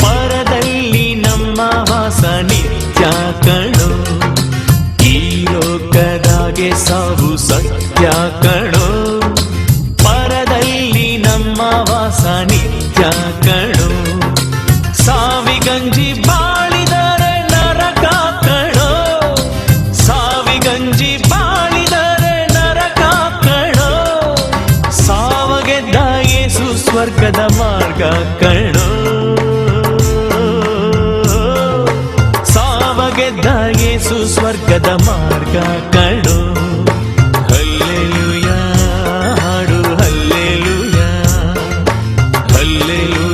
[SPEAKER 6] ಪರದಲ್ಲಿ ನಮ್ಮ ವಾಸ ನಿತ್ಯ ಕಣೋ. ಈ ಲೋಕದಾಗೆ ಸಾವು ಸತ್ಯ ಕಣೋ, ಪರದಲ್ಲಿ ನಮ್ಮ ವಾಸ ನಿತ್ಯ ಕಣೋ. ಸಾವಿಗಂಜಿ ಬಾಳಿದರೆ ನರಕ ಕಣೋ, ಸಾವಿಗಂಜಿ ಬಾಳಿದರೆ ನರಕ ಕಣೋ. ಸಾವಗೆದ್ದ ಯೇಸು ಸ್ವರ್ಗದ ಮಾರ್ಗ ಕಣೋ, ಸಾವಗೆದ್ದ ಯೇಸು ಸ್ವರ್ಗದ ಮಾರ್ಗ ಕಣೋ. ಹಲ್ಲೆಲೂಯಾ ಹಾಡು ಹಲ್ಲೆಲೂಯಾ, ಹಲ್ಲೆಲೂಯಾ.